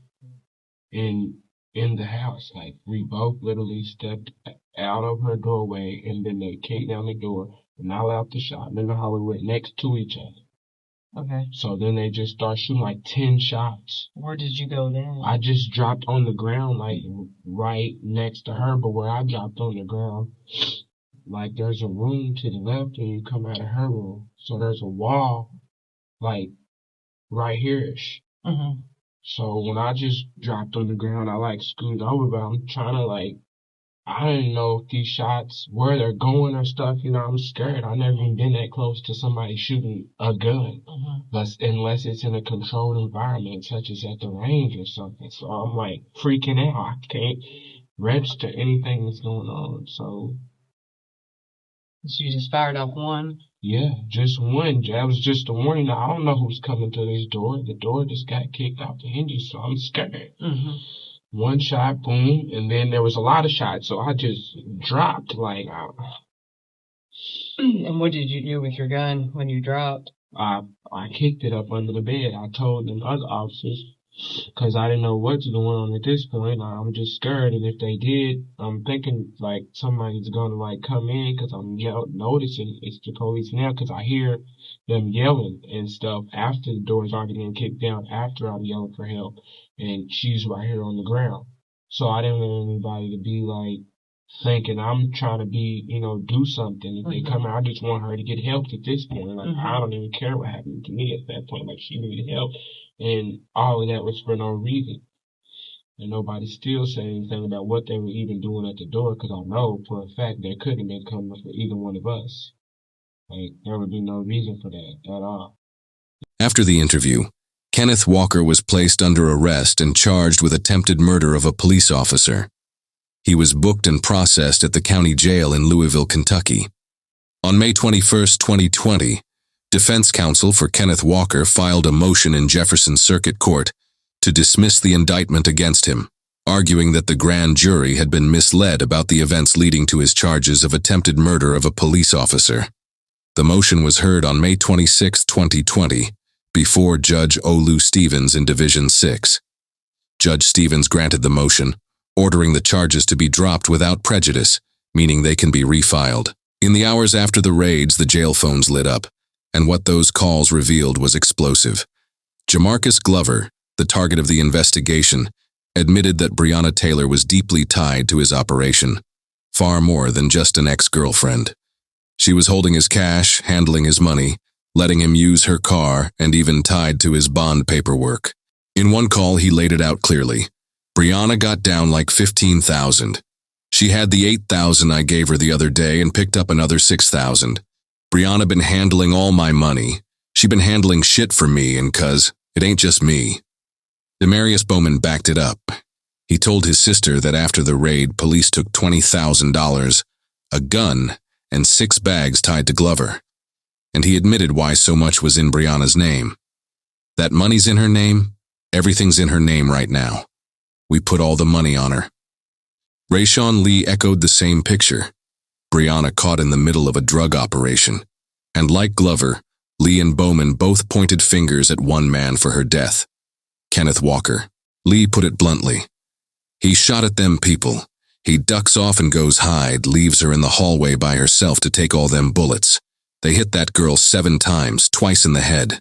in the house. We both literally stepped out of her doorway, and then they kicked down the door, and I let out the shot, and then the hallway went next to each other. Okay. So then they just start shooting like 10 shots. Where did you go then? I just dropped on the ground, like right next to her, but where I dropped on the ground, like there's a room to the left and you come out of her room. So there's a wall, like right here-ish. Mm-hmm. So when I just dropped on the ground, I like scooted over, but I'm trying to like, I didn't know if these shots, where they're going or stuff, you know, I'm scared. I've never even been that close to somebody shooting a gun. Unless it's in a controlled environment, such as at the range or something. So I'm like freaking out. I can't register anything that's going on. So you just fired off one? Yeah, just one. That was just a warning. I don't know who's coming to this door. The door just got kicked off the hinges, so I'm scared. Mm-hmm. One shot, boom, and then there was a lot of shots, so I just dropped like. And what did you do with your gun when you dropped? I kicked it up under the bed. I told them other officers, because I didn't know what's going on at this point. I'm just scared, and if they did, I'm thinking like somebody's gonna like come in, because I'm noticing it's the police now, because I hear them yelling and stuff after the door's already been kicked down, after I'm yelling for help, and she's right here on the ground. So I didn't want anybody to be like thinking I'm trying to be, do something. If they come out, I just want her to get help at this point. Like, I don't even care what happened to me at that point. Like, she needed help. And all of that was for no reason. And nobody still said anything about what they were even doing at the door, because I know for a fact they couldn't have been coming for either one of us. Like, there would be no reason for that at all. After the interview, Kenneth Walker was placed under arrest and charged with attempted murder of a police officer. He was booked and processed at the county jail in Louisville, Kentucky. On May 21, 2020, defense counsel for Kenneth Walker filed a motion in Jefferson Circuit Court to dismiss the indictment against him, arguing that the grand jury had been misled about the events leading to his charges of attempted murder of a police officer. The motion was heard on May 26, 2020, before Judge Olu Stevens in Division 6. Judge Stevens granted the motion, ordering the charges to be dropped without prejudice, meaning they can be refiled. In the hours after the raids, the jail phones lit up, and what those calls revealed was explosive. Jamarcus Glover, the target of the investigation, admitted that Breonna Taylor was deeply tied to his operation, far more than just an ex-girlfriend. She was holding his cash, handling his money, letting him use her car, and even tied to his bond paperwork. In one call, he laid it out clearly. Breonna got down like $15,000. She had the $8,000 I gave her the other day and picked up another $6,000. Breonna been handling all my money. She been handling shit for me, and cuz it ain't just me. Demarius Bowman backed it up. He told his sister that after the raid, police took $20,000, a gun, and 6 bags tied to Glover. And he admitted why so much was in Breonna's name. That money's in her name, everything's in her name right now. We put all the money on her. Rayshawn Lee echoed the same picture. Breonna caught in the middle of a drug operation. And like Glover, Lee and Bowman both pointed fingers at one man for her death. Kenneth Walker. Lee put it bluntly. He shot at them people. He ducks off and goes hide, leaves her in the hallway by herself to take all them bullets. They hit that girl 7 times, twice in the head.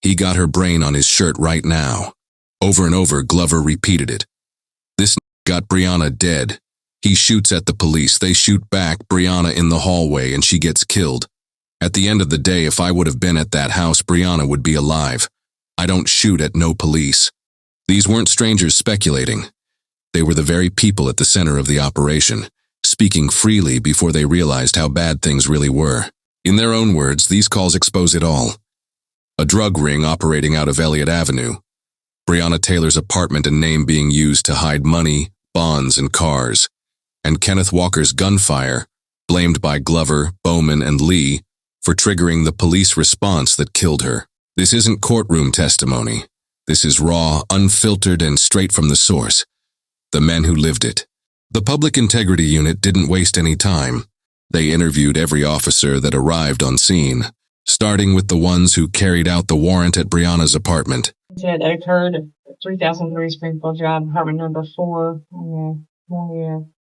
He got her brain on his shirt right now. Over and over, Glover repeated it. This got Breonna dead. He shoots at the police, they shoot back, Breonna in the hallway, and she gets killed. At the end of the day, if I would have been at that house, Breonna would be alive. I don't shoot at no police. These weren't strangers speculating. They were the very people at the center of the operation, speaking freely before they realized how bad things really were. In their own words, these calls expose it all. A drug ring operating out of Elliott Avenue. Breonna Taylor's apartment and name being used to hide money, bonds, and cars. And Kenneth Walker's gunfire, blamed by Glover, Bowman, and Lee, for triggering the police response that killed her. This isn't courtroom testimony. This is raw, unfiltered, and straight from the source. The men who lived it. The Public Integrity Unit didn't waste any time. They interviewed every officer that arrived on scene, starting with the ones who carried out the warrant at Breonna's apartment. Said it occurred at 3003 Springfield Drive, apartment number 4,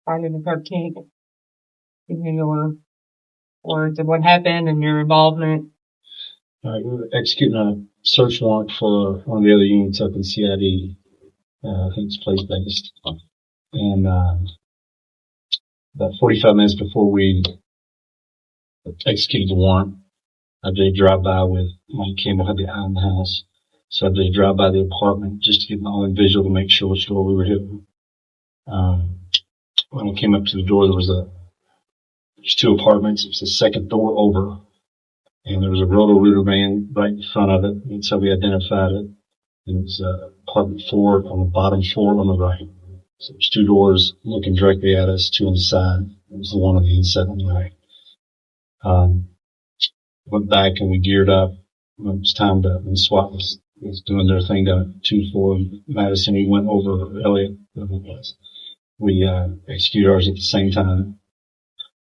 Friday the 13th. Give me your words of what happened and your involvement. All right, we're executing a search warrant for one of the other units up in CID. I think it's place-based. And about 45 minutes before we executed the warrant, I did drive by with Mike Campbell, had the eye on the house. So I did drive by the apartment just to get my own visual to make sure which door we were hitting. When I came up to the door, there's two apartments. It's the second door over. And there was a Roto-Rooter van right in front of it. And so we identified it. And it was apartment 4 on the bottom floor on the right. So there's two doors looking directly at us, two on the side. It was the one on the inside on the right. Went back and we geared up. When it was time to, and SWAT was doing their thing down at 2-4 Madison. We went over Elliott, whatever it was. We executed ours at the same time.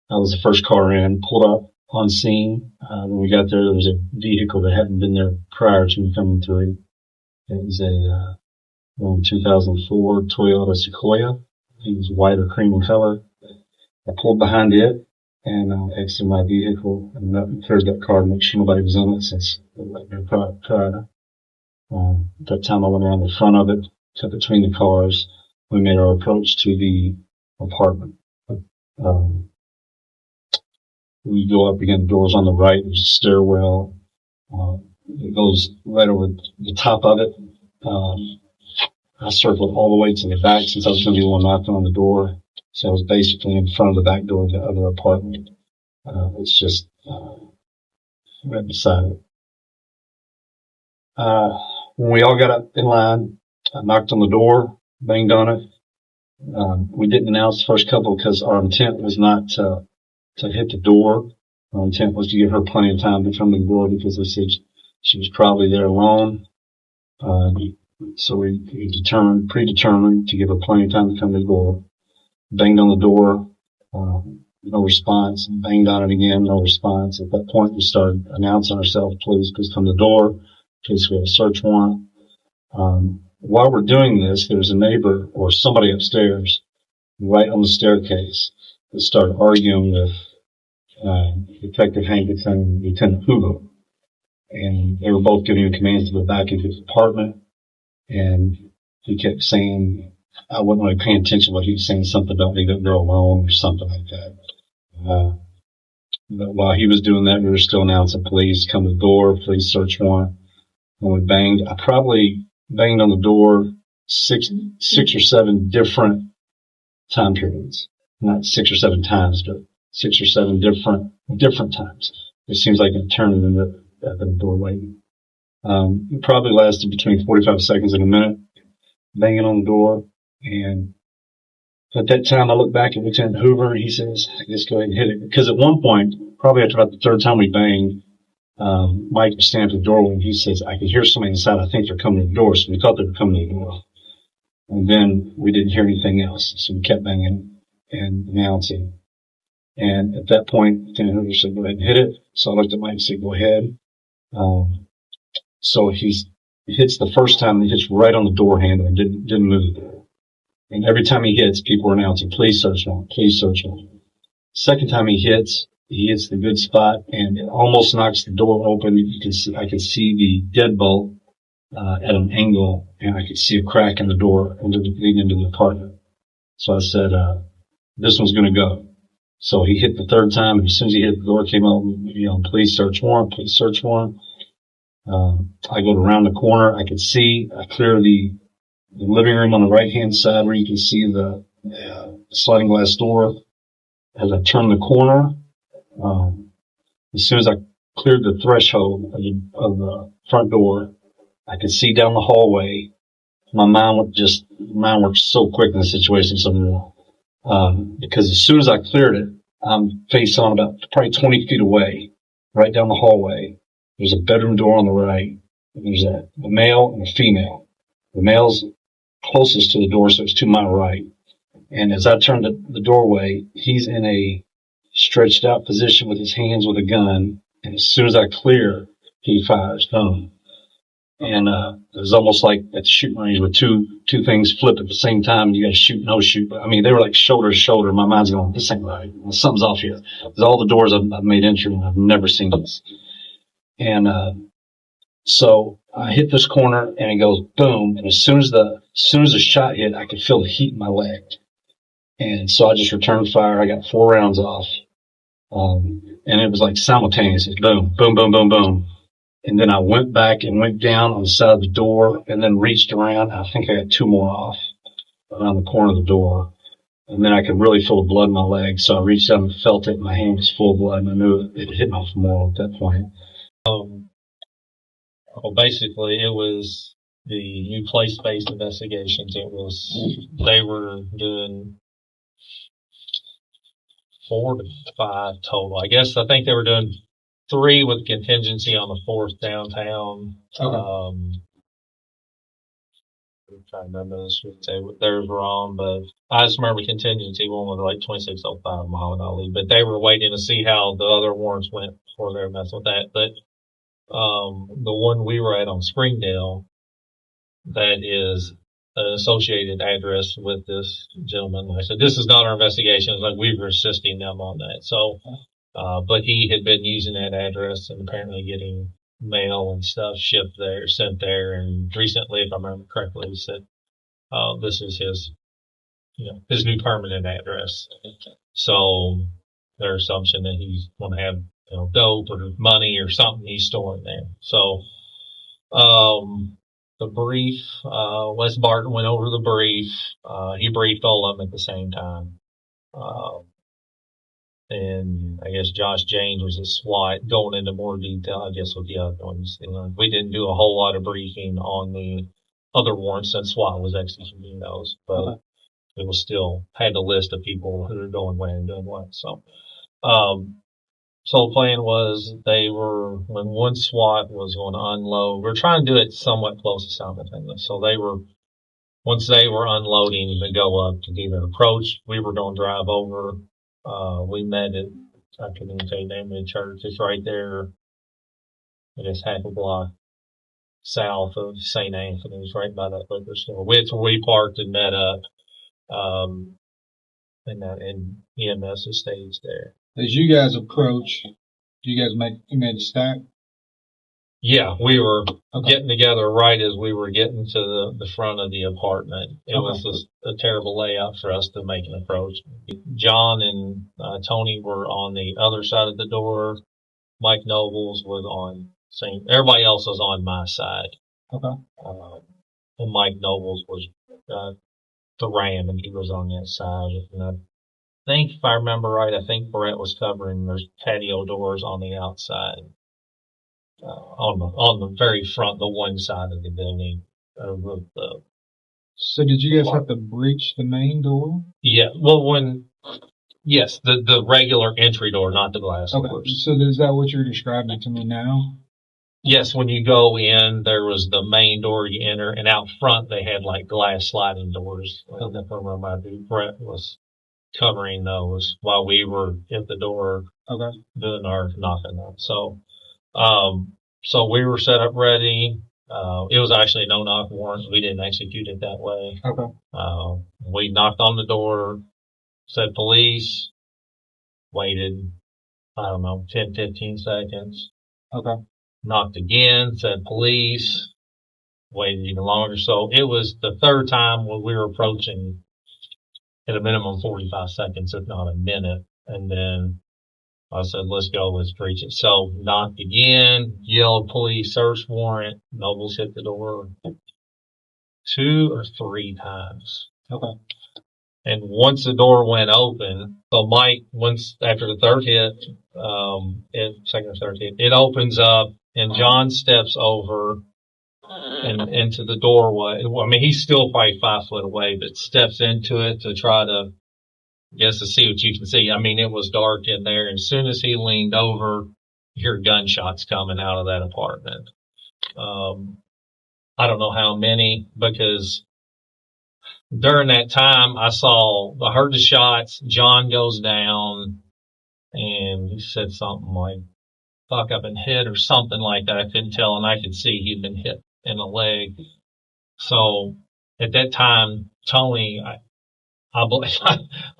I was the first car in, pulled up on scene. When we got there was a vehicle that hadn't been there prior to me coming through. It was a 2004 Toyota Sequoia. It was white or cream in color. I pulled behind it and exited my vehicle and cleared that car to make sure nobody was in it since prior. At that time I went around the front of it, cut between the cars. We made our approach to the apartment. We go up again, the doors on the right, there's a stairwell. It goes right over the top of it. I circled all the way to the back since I was going to be the one knocking on the door. So I was basically in front of the back door of the other apartment. It's just right beside it. When we all got up in line, I knocked on the door, banged on it. We didn't announce the first couple because our intent was not to hit the door. Our intent was to give her plenty of time to come to the door because they said she was probably there alone. So we predetermined to give her plenty of time to come to the door. Banged on the door, no response. Banged on it again, no response. At that point, we started announcing ourselves, please come to the door, in case we have a search warrant. While we're doing this, there's a neighbor or somebody upstairs right on the staircase that started arguing with Detective Hankinson and Lieutenant Hoover. And they were both giving commands to go back into his apartment. And he kept saying, I wasn't really paying attention to what he was saying, something about leave that girl alone or something like that. But while he was doing that, we were still announcing, please come to the door, please search warrant. When we banged, I probably banged on the door six or seven different time periods. Not 6 or 7 times, but 6 or 7 different times. It seems like it turned into the doorway. It probably lasted between 45 seconds and a minute, banging on the door. And at that time, I looked back at Lieutenant Hoover. He says, just go ahead and hit it. Because at one point, probably after about the third time we banged, Mike was standing at the doorway and he says, I can hear somebody inside. I think they're coming to the door. So we thought they were coming to the door. And then we didn't hear anything else. So we kept banging and announcing. And at that point, Lieutenant Hoover said, go ahead and hit it. So I looked at Mike and said, go ahead. So he hits the first time, he hits right on the door handle and didn't move. And every time he hits, people are announcing, please search warrant, please search warrant. Second time he hits the good spot and it almost knocks the door open. I can see the deadbolt, at an angle and I could see a crack in the door leading into the apartment. So I said, this one's going to go. So he hit the third time and as soon as he hit the door came out, please search warrant, please search warrant. I go around the corner. I clear the living room on the right-hand side where you can see the sliding glass door. As I turn the corner, as soon as I cleared the threshold of the front door, I could see down the hallway. My mind worked so quick in the situation, because as soon as I cleared it, I'm face on about probably 20 feet away, right down the hallway. There's a bedroom door on the right. There's a male and a female. The male's closest to the door, so it's to my right. And as I turn the doorway, he's in a stretched out position with his hands with a gun. And as soon as I clear, he fires. And it was almost like at the shooting range where two things flip at the same time. You got to shoot, no shoot. But I mean, they were like shoulder to shoulder. My mind's going, this ain't right. Something's off here. Because all the doors I've made entry, and I've never seen this. And, so I hit this corner and it goes boom. And as soon as the shot hit, I could feel the heat in my leg. And so I just returned fire. I got 4 rounds off. And it was like simultaneous. Boom, boom, boom, boom, boom. And then I went back and went down on the side of the door and then reached around. I think I got 2 more off around the corner of the door. And then I could really feel the blood in my leg. So I reached out and felt it. My hand was full of blood and I knew it hit my femoral at that point. Well, basically it was the new place-based investigations. They were doing 4 to 5 total. I think they were doing 3 with contingency on the 4th downtown. Okay. I'm trying to remember this. Theirs were on, but I just remember contingency one was like 2605 Muhammad Ali. But they were waiting to see how the other warrants went before they were messing with that. But the one we were at on Springdale, that is an associated address with this gentleman. Like I said, this is not our investigation. It's like we were assisting them on that. So, but he had been using that address and apparently getting mail and stuff sent there. And recently, if I remember correctly, he said, this is his new permanent address. So their assumption that he's going to have, dope or money or something he's storing there. So, the brief, Wes Barton went over the brief. He briefed all of them at the same time. And I guess Josh James was a SWAT going into more detail, I guess, with the other ones. We didn't do a whole lot of briefing on the other warrants since SWAT was executing those, but it was still had the list of people who were going where and doing what. So, so the plan was when one SWAT was going to unload, we were trying to do it somewhat close to simultaneous. So once they were unloading to go up to give an approach, we were going to drive over. We met at, I couldn't even tell you the name of the church. It's right there, I guess half a block south of St. Anthony's, right by that liquor store. We parked and met up, and EMS is staged there. As you guys approach, do you guys you made a stop? Yeah, we were getting together right as we were getting to the front of the apartment. It was just a terrible layout for us to make an approach. John and Tony were on the other side of the door. Mike Nobles was everybody else was on my side. Okay. And Mike Nobles was the Ram, and he was on that side. And I think, if I remember right, Brett was covering their patio doors on the outside. On the very front, the one side of the building. So did you guys have to breach the main door? Yeah. Well, yes, the regular entry door, not the glass doors. So is that what you're describing to me now? Yes. When you go in, there was the main door you enter, and out front they had like glass sliding doors. Brett was covering those while we were at the door doing our knocking on. So we were set up ready. It was actually a no-knock warrant. We didn't execute it that way. Okay. We knocked on the door, said police, waited, 10, 15 seconds. Okay. Knocked again, said police, waited even longer. So it was the third time when we were approaching at a minimum 45 seconds, if not a minute. And then I said, let's go, let's breach it. So knocked again, yelled police, search warrant. Nobles hit the door 2 or 3 times. Okay. And once the door went open, so Mike, after the third hit, second or third hit, it opens up and John steps over and into the doorway. I mean, he's still probably 5 foot away, but steps into it to try to, to see what you can see. I mean, it was dark in there. And as soon as he leaned over, you hear gunshots coming out of that apartment. I don't know how many, because during that time I heard the shots. John goes down and he said something like, fuck, I've been hit or something like that. I couldn't tell, and I could see he'd been hit in the leg. So at that time, Tony, I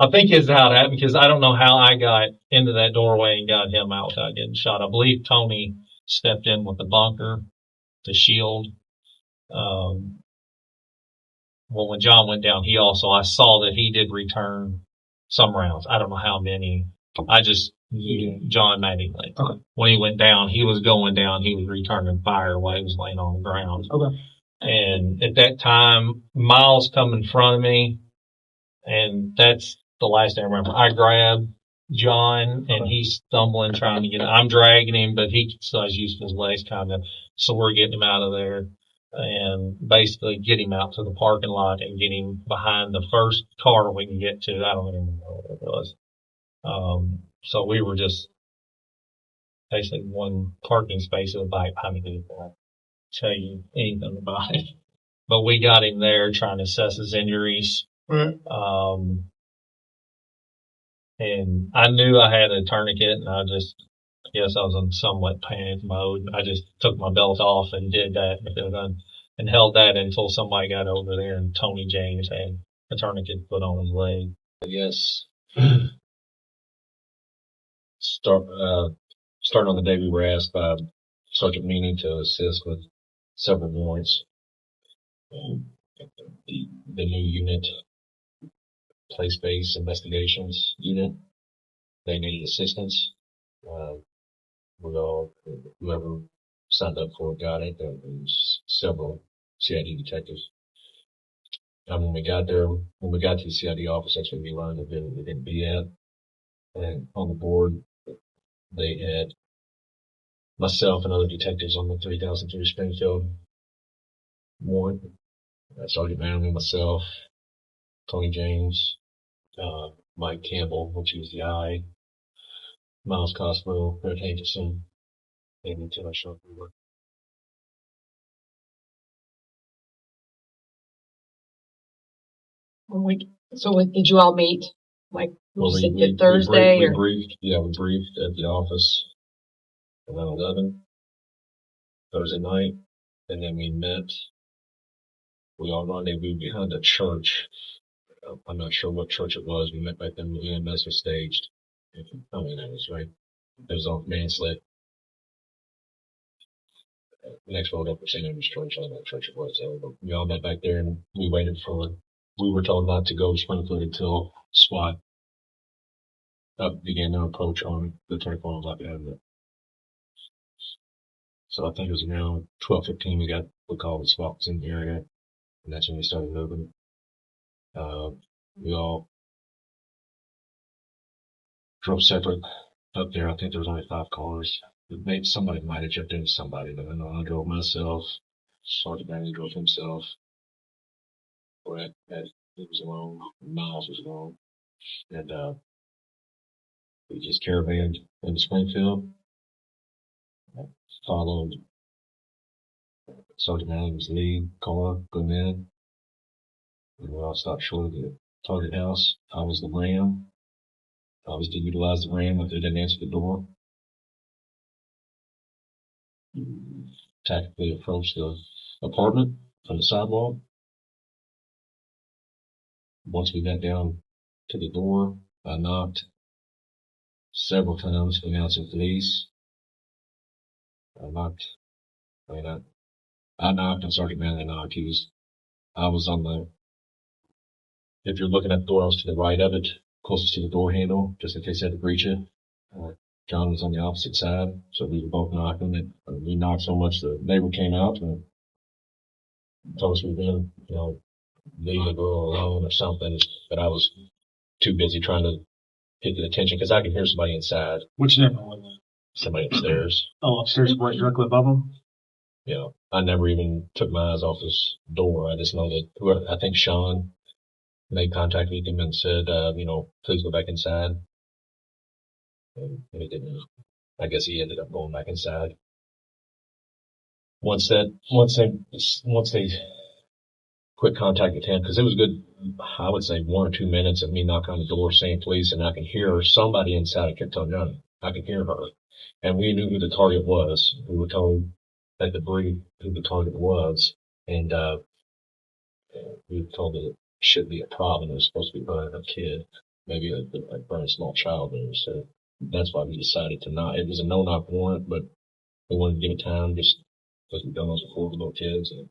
think it's how it happened, because I don't know how I got into that doorway and got him out without getting shot. I believe Tony stepped in with the bunker, the shield. Well, when John went down, I saw that he did return some rounds. I don't know how many. John Mattingly. Okay. When he went down, he was going down. He was returning fire while he was laying on the ground. Okay. And at that time, Miles come in front of me, and that's the last thing I remember. I grabbed John, and he's stumbling, trying to get. I'm dragging him, but he still has use of his legs, kind of. So we're getting him out of there, and basically get him out to the parking lot and get him behind the first car we can get to. I don't even know what it was. So we were just basically one parking space of a bike behind me. I can't tell you anything about it, but we got him there trying to assess his injuries. Right. And I knew I had a tourniquet, and I guess I was in somewhat panic mode. I just took my belt off and did that and held that until somebody got over there, and Tony James had a tourniquet put on his leg. Yes. Starting on the day we were asked by Sergeant Meany to assist with several warrants. The new unit, place-based investigations unit, they needed assistance. Whoever signed up for it got it. There was several CID detectives. And when we got to the CID office, that's when we learned that it didn't be at. And on the board, they had myself and other detectives on the 3003 Springfield warrant. Sergeant Manley, myself, Tony James, Mike Campbell, which was the I, Miles Cosmo, Brett Hankerson, and Taylor Sharp. So did you all meet? Like, Thursday? We briefed at the office around 11 Thursday night, and then we met. We all rendezvoused behind a church. I'm not sure what church it was. We met back then. The EMS was staged. That was right. It was off Manslet. Next road up, St. Andrew's Church. I don't know what church it was. So we all met back there, and we were told not to go to Springfield until SWAT began their approach on the 24 block avenue. So I think it was around 12:15 we got the call that SWAT was in the area, and that's when we started moving. We all drove separate up there. I think there was only 5 cars. Somebody might have jumped into somebody, but I know I drove myself. Sergeant Manley drove himself. Brett was alone. Miles was alone. And we just caravanned into Springfield. Followed Sergeant Manley's lead car, going in. And we all stopped short of the target house. I was the ram. I was to utilize the ram if they didn't answer the door. Tactically approached the apartment from the sidewalk. Once we got down to the door, I knocked several times for announcing police. I knocked and Sergeant Manley knocked. I was on the, if you're looking at the door, I was to the right of it, closest to the door handle, just in case I had to breach it. John was on the opposite side, so we were both knocking it. We knocked so much the neighbor came out and told us we were going to, leave the girl alone or something, but I was too busy trying to get the attention because I could hear somebody inside. Which neighbor was it? Somebody upstairs. Oh, upstairs, right directly above them? Yeah. I never even took my eyes off this door. I just know that I think Sean made contact with him and said, please go back inside. And he didn't. I guess he ended up going back inside. Once they quit contact with him, because it was good, I would say 1 or 2 minutes of me knocking on the door saying police, and I can hear somebody inside. I kept telling Johnny, I can hear her. And we knew who the target was. We were told at the brief who the target was, and we were told that it should be a problem. It was supposed to be burning a kid, maybe burn a small child there. So that's why we decided to not. It was a no-knock warrant, but we wanted to give it time just because we've done those before with little kids. And,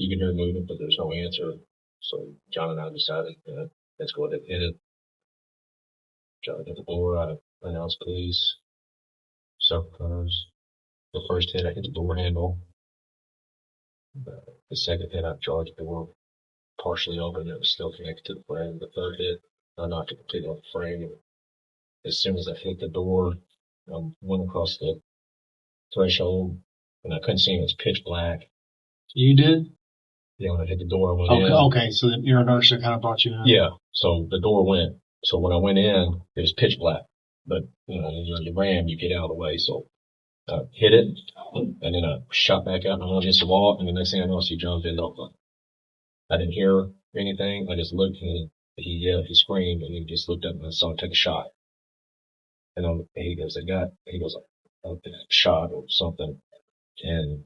you can hear movement, but there's no answer. So John and I decided, let's go ahead and hit it. John hit the door. I announced police. Several times. The first hit, I hit the door handle. The second hit, I charged the door partially open. It was still connected to the frame. The third hit, I knocked it completely off the frame. As soon as I hit the door, I went across the threshold, and I couldn't see him. It was pitch black. You did? Yeah, when I hit the door, I went in. Okay, so your inertia kind of brought you in. Yeah, so the door went. So when I went in, it was pitch black. But, you ram, you get out of the way. So I hit it, and then I shot back out and I went against the wall, and the next thing I know, I see John pinned off. I didn't hear anything. I just looked, and he screamed, and he just looked up, and I saw him take a shot. And he goes, a shot or something. And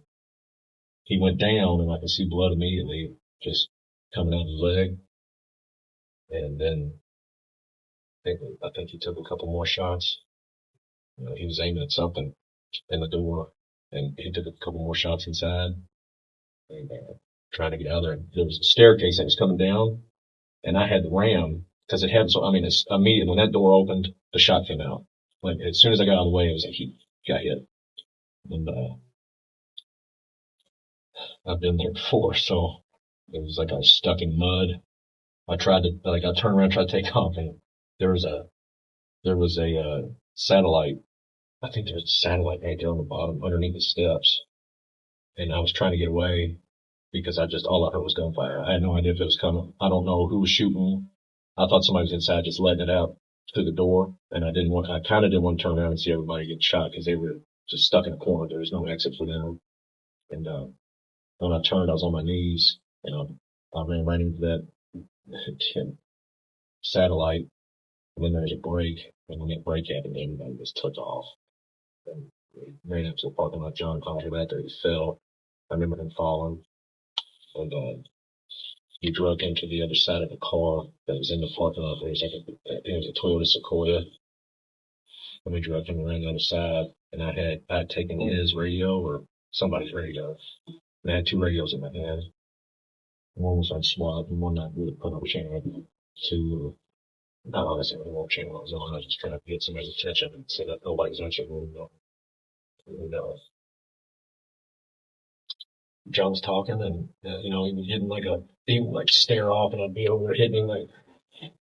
he went down, and I could see blood immediately just coming out of his leg. And then I think he took a couple more shots. He was aiming at something in the door, and he took a couple more shots inside, and trying to get out of there. There was a staircase that was coming down, and I had the ram because it had. So it's immediately when that door opened, the shot came out. Like as soon as I got out of the way, it was like he got hit. And I've been there before, so it was like I was stuck in mud. I turned around, tried to take off, and there was a satellite. I think there's a satellite right there on the bottom underneath the steps. And I was trying to get away because all I heard was gunfire. I had no idea if it was coming. I don't know who was shooting. I thought somebody was inside just letting it out through the door. And I kind of didn't want to turn around and see everybody get shot because they were just stuck in a corner. There was no exit for them. And, when I turned, I was on my knees, and I ran right into that satellite. And then there was a break. And when that break happened, everybody just took off. And we ran up to the parking lot. John called him after he fell. I remember him falling. And he drove into the other side of the car that was in the parking lot. There was a Toyota Sequoia. And we drove him around the other side. And I had taken his radio or somebody's radio. And I had two radios in my hand. One was on SWAT, and one I would put on channel to. Not honestly, what channel I was on. I was just trying to get somebody's attention and say that nobody's watching. And John was talking, and he was hitting he would stare off, and I'd be over there hitting him,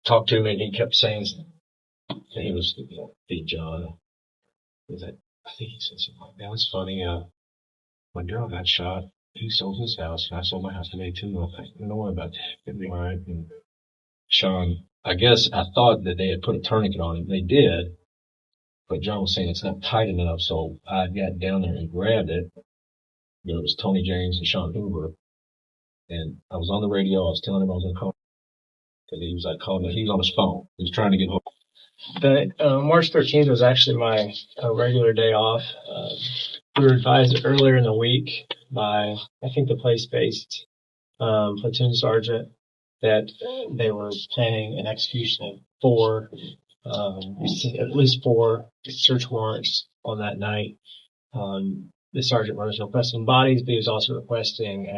talk to me, and he kept saying, and he was, Big John. I think he said something like that. Was funny. When Daryl got shot, he sold his house, and I sold my house today too. I think, don't worry about that. It'll be all right. And Sean, I guess I thought that they had put a tourniquet on it. They did, but John was saying it's not tight enough, so I got down there and grabbed it. It was Tony James and Sean Hoover, and I was on the radio. I was telling him I was going to call because he was calling me. He was on his phone. He was trying to get home. March 13th was actually my regular day off. We were advised earlier in the week by, I think, the place-based platoon sergeant that they were planning an execution of at least 4 search warrants on that night. The sergeant was requesting bodies, but he was also requesting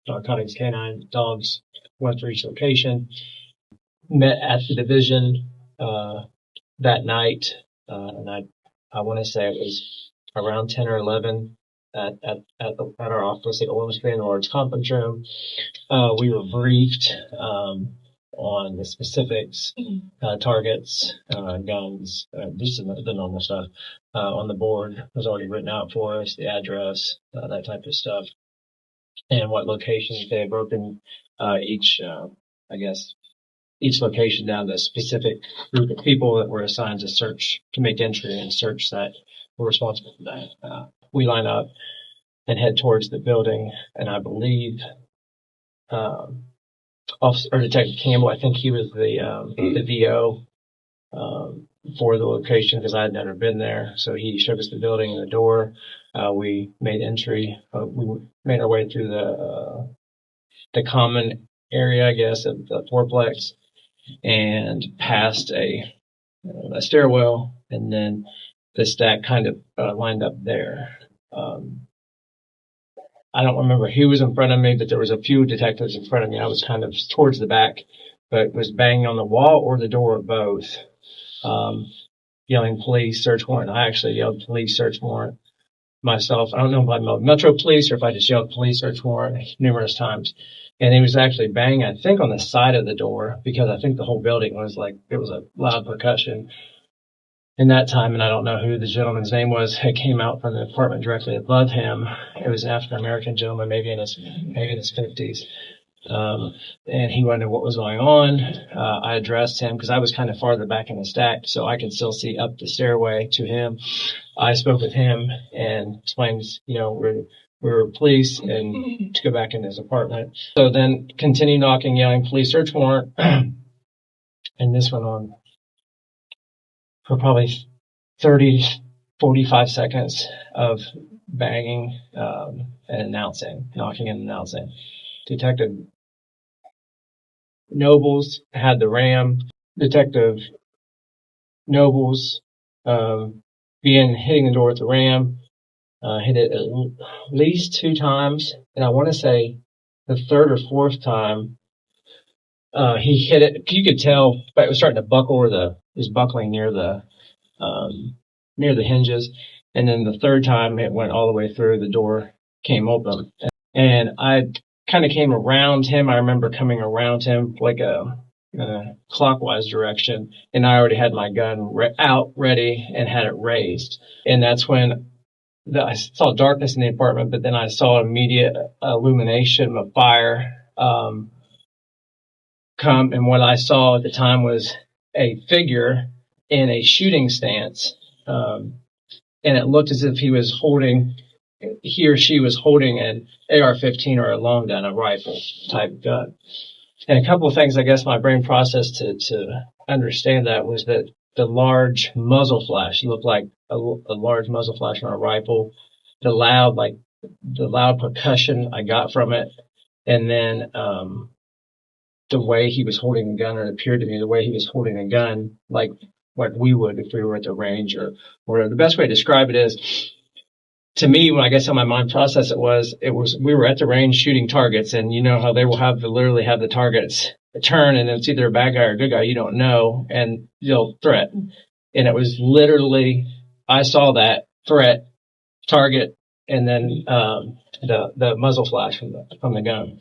narcotics canine dogs, one for each location. Met at the division that night, and I want to say it was around 10 or 11 at our office at Oil Street in the large conference room. We were briefed on the specifics, targets, guns, just the normal stuff. On the board was already written out for us, the address, that type of stuff, and what locations they had broken each location down to a specific group of people that were assigned to make entry and search that were responsible for that. We line up and head towards the building, and I believe Detective Campbell, I think he was the VO for the location because I had never been there. So he showed us the building and the door. We made entry. We made our way through the common area, I guess, of the fourplex, and past a a stairwell, and then the stack kind of lined up there. I don't remember who was in front of me, but there was a few detectives in front of me. I was kind of towards the back, but was banging on the wall or the door or both, yelling police, search warrant. I actually yelled police, search warrant myself. I don't know if I yelled Metro Police or if I just yelled police, search warrant numerous times. And he was actually banging, I think, on the side of the door, because I think the whole building was like, it was a loud percussion in that time. And I don't know who the gentleman's name was. It came out from the apartment directly above him. It was an African-American gentleman, maybe in his 50s. And he wondered what was going on. I addressed him because I was kind of farther back in the stack, so I could still see up the stairway to him. I spoke with him and explained, we were police and to go back in his apartment. So then continue knocking, yelling, police search warrant. And this went on for probably 30, 45 seconds of banging, and announcing, knocking and announcing. Detective Nobles had the ram. Detective Nobles, began hitting the door with the ram, hit it at least 2 times. And I want to say the 3rd or 4th time, he hit it. You could tell, but it was starting to buckle, it was buckling near the hinges. And then the 3rd time it went all the way through, the door came open. And I kind of came around him. I remember coming around him like a clockwise direction, and I already had my gun out ready and had it raised. And that's when I saw darkness in the apartment, but then I saw immediate illumination of fire come. And what I saw at the time was a figure in a shooting stance, and it looked as if he or she was holding an AR-15 or a long gun, a rifle type gun. And a couple of things I guess my brain processed to understand that was that the large muzzle flash looked like a large muzzle flash on a rifle, the loud percussion I got from it, and then the way he was holding the gun, or it appeared to me the way he was holding a gun, like we would if we were at the range or whatever. The best way to describe it is, to me, when I guess how my mind processed it was we were at the range shooting targets, and you know how they will literally have the targets turn, and it's either a bad guy or a good guy, you don't know, and you'll threat. And it was literally, I saw that threat, target, and then the muzzle flash from the gun.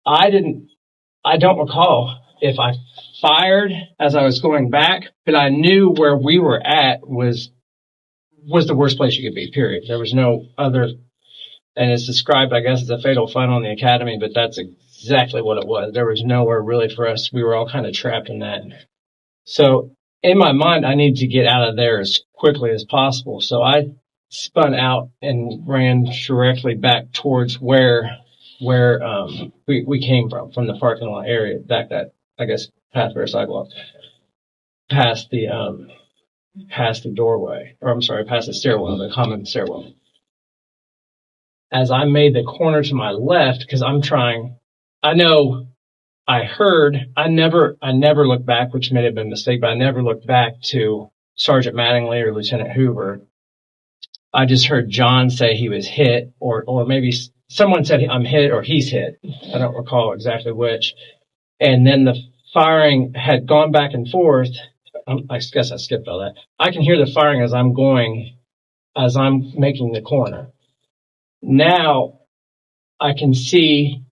I don't recall if I fired as I was going back, but I knew where we were at was the worst place you could be, period. There was no other, and it's described, I guess, as a fatal fun on the academy, but that's exactly what it was. There was nowhere really for us. We were all kind of trapped in that. So in my mind, I needed to get out of there as quickly as possible. So I spun out and ran directly back towards where we came from the parking lot area, back that, I guess, past our sidewalk, past the doorway, or I'm sorry, past the stairwell, the common stairwell. As I made the corner to my left, because I never looked back, which may have been a mistake, but I never looked back to Sergeant Mattingly or Lieutenant Hoover. I just heard John say he was hit, or maybe someone said I'm hit or he's hit. I don't recall exactly which. And then the firing had gone back and forth. I guess I skipped all that. I can hear the firing as I'm making the corner. Now I can see,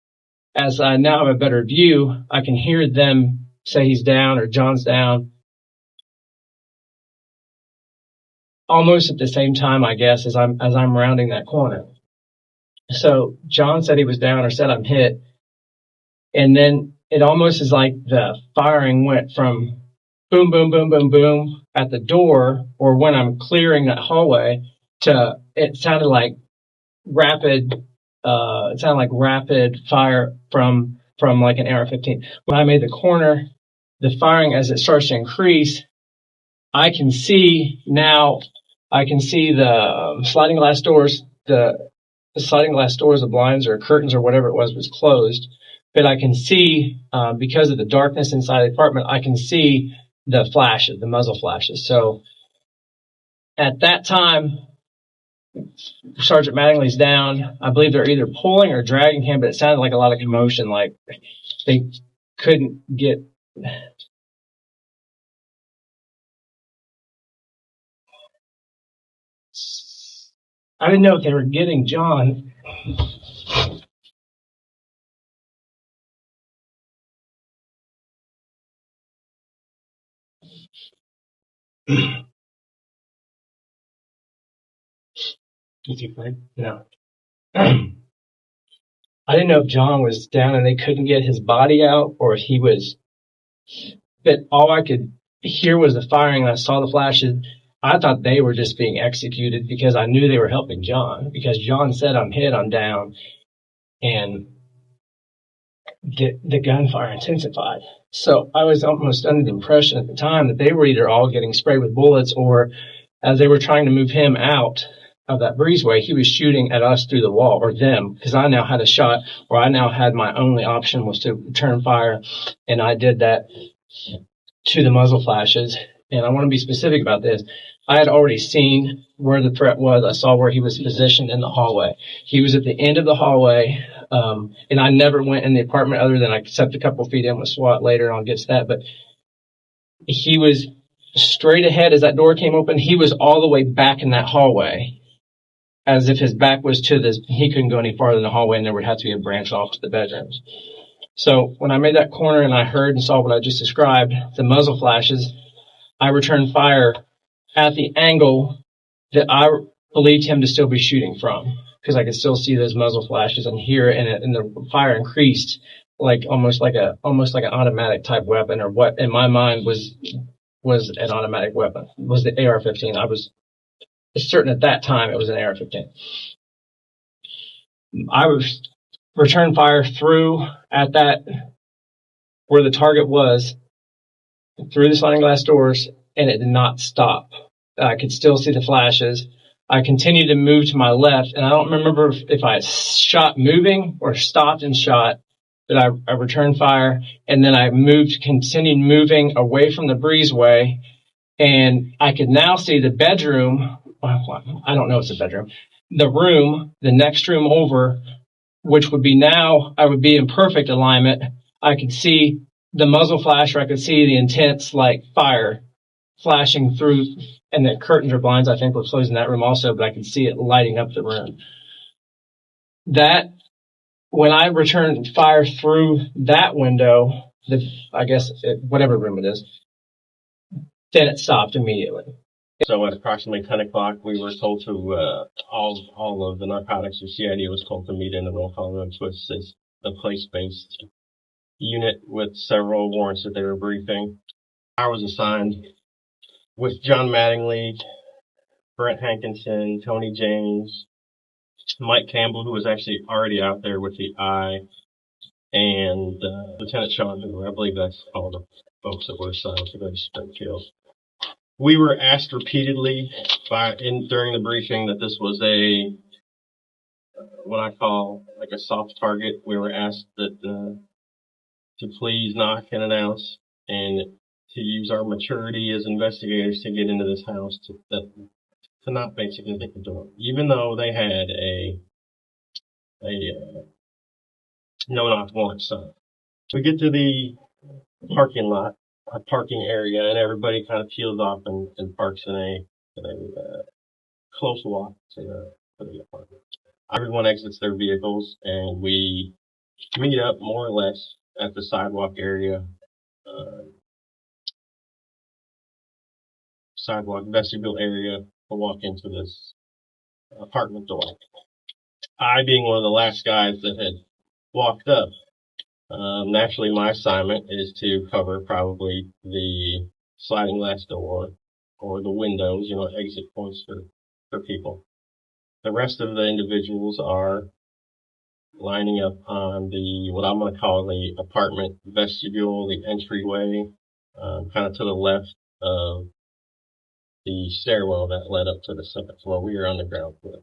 as I now have a better view, I can hear them say he's down or John's down. Almost at the same time, I guess, as I'm rounding that corner. So John said he was down or said I'm hit. And then it almost is like the firing went from boom, boom, boom, boom, boom at the door, or when I'm clearing that hallway, to it sounded like rapid fire from like an AR-15. When I made the corner, the firing, as it starts to increase, I can see the sliding glass doors, the sliding glass doors, the blinds or curtains or whatever it was closed. but I can see, because of the darkness inside the apartment, I can see the flashes, the muzzle flashes. So at that time, Sergeant Mattingly's down. I believe they're either pulling or dragging him, but it sounded like a lot of commotion, like they couldn't get. I didn't know if they were getting John. Is he afraid? No. I didn't know if John was down and they couldn't get his body out, or if he was. But all I could hear was the firing, and I saw the flashes. I thought they were just being executed because I knew they were helping John. Because John said, "I'm hit, I'm down," and the gunfire intensified. So I was almost under the impression at the time that they were either all getting sprayed with bullets, or as they were trying to move him out of that breezeway, he was shooting at us through the wall, or them, because I now had a shot, or I now had my only option was to return fire, and I did that to the muzzle flashes. And I want to be specific about this. I had already seen where the threat was. I saw where he was positioned in the hallway. He was at the end of the hallway, and I never went in the apartment other than I stepped a couple feet in with SWAT later, and I'll get to that. But he was straight ahead as that door came open. He was all the way back in that hallway, as if his back was to this. He couldn't go any farther in the hallway, and there would have to be a branch off to the bedrooms. So when I made that corner and I heard and saw what I just described, the muzzle flashes, I returned fire at the angle that I believed him to still be shooting from, because I could still see those muzzle flashes and hear it, and the fire increased like almost like an automatic type weapon, or what in my mind was an automatic weapon, was the AR-15. I was certain at that time it was an AR-15. I was returned fire through at that where the target was, through the sliding glass doors, and it did not stop. I could still see the flashes. I continued to move to my left, and I don't remember if I shot moving or stopped and shot, but I returned fire, and then I continued moving away from the breezeway, and I could now see the bedroom. Well, I don't know if it's a bedroom. The room, the next room over, which would be now, I would be in perfect alignment. I could see the muzzle flash, or I could see the intense like fire flashing through, and the curtains or blinds I think were closed in that room also, but I could see it lighting up the room. That, when I returned fire through that window, whatever room it is, then it stopped immediately. So at approximately 10 o'clock, we were told to, all of the narcotics or CID was told to meet in the roll call room to assist the place-based unit with several warrants that they were briefing. I was assigned with John Mattingly, Brent Hankinson, Tony James, Mike Campbell, who was actually already out there with the eye, and Lieutenant Sean Hoover. I believe that's all the folks that were assigned to go to Springfield. We were asked repeatedly during the briefing that this was what I call like a soft target. We were asked that to please knock and announce, and to use our maturity as investigators to get into this house, to not basically take the door, even though they had a no-knock warrant signed. We get to the parking lot, a parking area, and everybody kind of peels off and parks in a close walk to the apartment. Everyone exits their vehicles, and we meet up more or less at the sidewalk area, sidewalk vestibule area, to walk into this apartment door. I, being one of the last guys that had walked up, naturally my assignment is to cover probably the sliding glass door or the windows, exit points for people. The rest of the individuals are lining up on what I'm going to call the apartment vestibule, the entryway, kind of to the left of the stairwell that led up to the second floor. We are on the ground floor.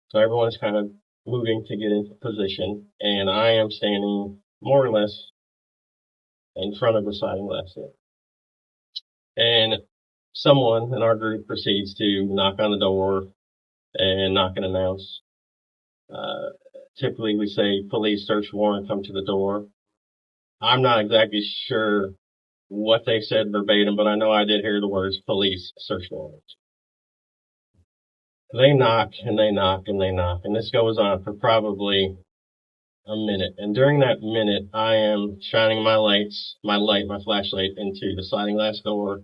So everyone's kind of moving to get into position, and I am standing more or less in front of the sliding glass door. And someone in our group proceeds to knock on the door and knock and announce. Typically we say police search warrant, come to the door. I'm not exactly sure what they said verbatim, but I know I did hear the words police search warrant. They knock and they knock and they knock, and this goes on for probably a minute. And during that minute, I am shining my flashlight into the sliding glass door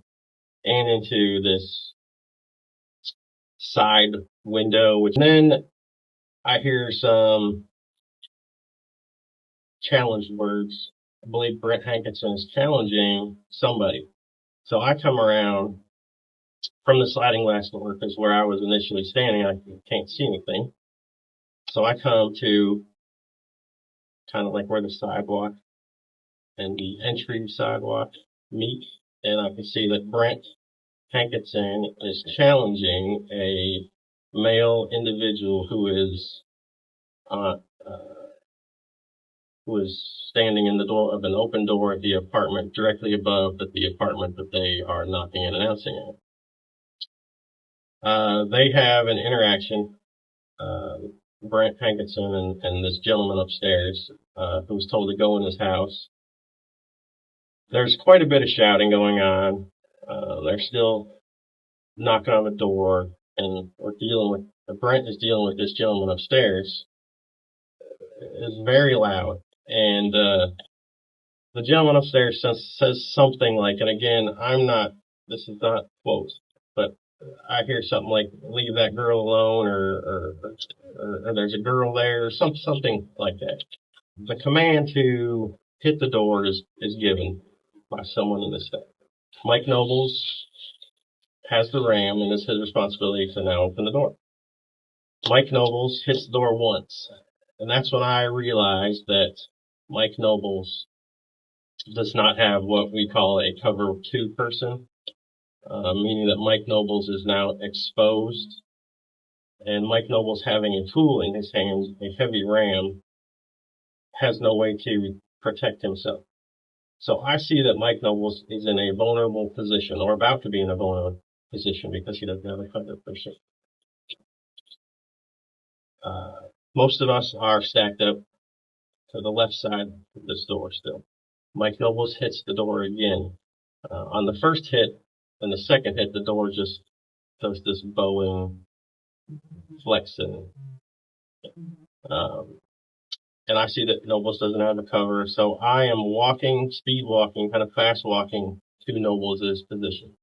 and into this side window, and then I hear some challenge words. I believe Brent Hankinson is challenging somebody. So I come around from the sliding glass door, because where I was initially standing, I can't see anything. So I come to kind of like where the sidewalk and the entry sidewalk meet, and I can see that Brent Hankinson is challenging a male individual who is standing in the door of an open door at the apartment directly above the apartment that they are knocking and announcing at. They have an interaction, Brent Hankinson and this gentleman upstairs, who was told to go in his house. There's quite a bit of shouting going on. They're still knocking on the door, and Brent is dealing with this gentleman upstairs. It's very loud. And the gentleman upstairs says something like, and again, this is not quote, but I hear something like, leave that girl alone, or there's a girl there, or something like that. The command to hit the door is given by someone in the staff. Mike Nobles has the ram, and it's his responsibility to now open the door. Mike Nobles hits the door once, and that's when I realized that Mike Nobles does not have what we call a cover 2 person, meaning that Mike Nobles is now exposed, and Mike Nobles, having a tool in his hands, a heavy ram, has no way to protect himself. So I see that Mike Nobles is in a vulnerable position, or about to be in a vulnerable position, because he doesn't have a cover person. Most of us are stacked up to the left side of this door still. Mike Nobles hits the door again. On the first hit and the second hit, the door just does this bowing, flexing. And I see that Nobles doesn't have a cover, so I am speed walking, kind of fast walking to Nobles' position.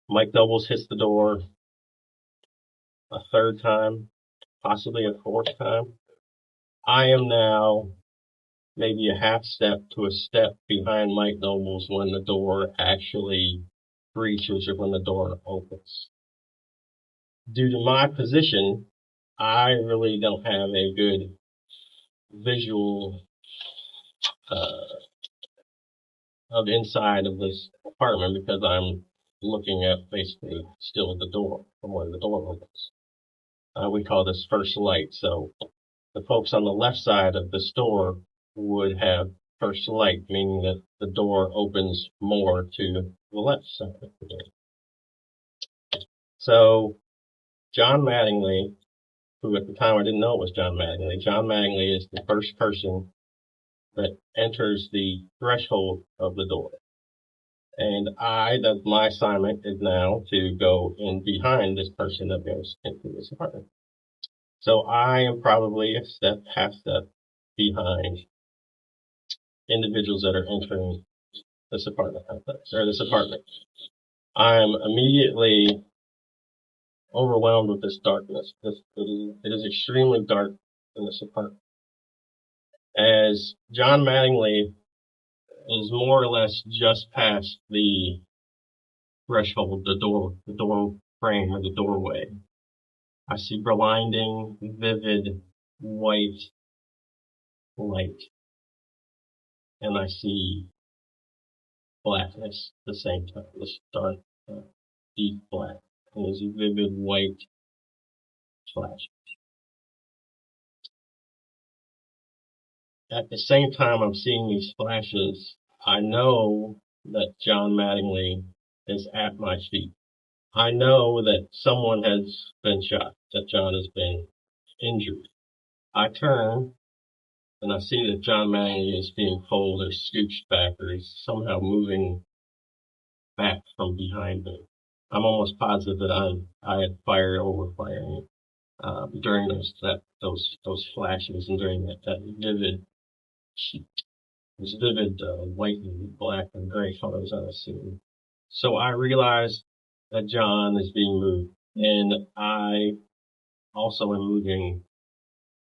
Mike Nobles hits the door a third time, possibly a fourth time. I am now maybe a half step to a step behind Mike Nobles when the door actually breaches, or when the door opens. Due to my position, I really don't have a good visual of inside of this apartment, because I'm looking at basically still at the door from where the door opens. We call this first light. So the folks on the left side of the store would have first light, meaning that the door opens more to the left side of the door. So John Mattingly, who at the time I didn't know it was John Mattingly. John Mattingly is the first person that enters the threshold of the door. And my assignment is now to go in behind this person that goes into this apartment. So I am probably half step behind individuals that are entering this apartment this apartment. I'm immediately overwhelmed with this darkness. It is extremely dark in this apartment. As John Mattingly is more or less just past the threshold, the door frame, or the doorway, I see blinding, vivid, white light, and I see blackness at the same time. This dark, deep black, and this vivid white flash. At the same time I'm seeing these flashes, I know that John Mattingly is at my feet. I know that someone has been shot, that John has been injured. I turn and I see that John Mattingly is being pulled or scooched back, or he's somehow moving back from behind me. I'm almost positive that I had fired over firing during those flashes and during that vivid heat. Those vivid white and black and gray colors I was seeing. So I realized that John is being moved, and I also am moving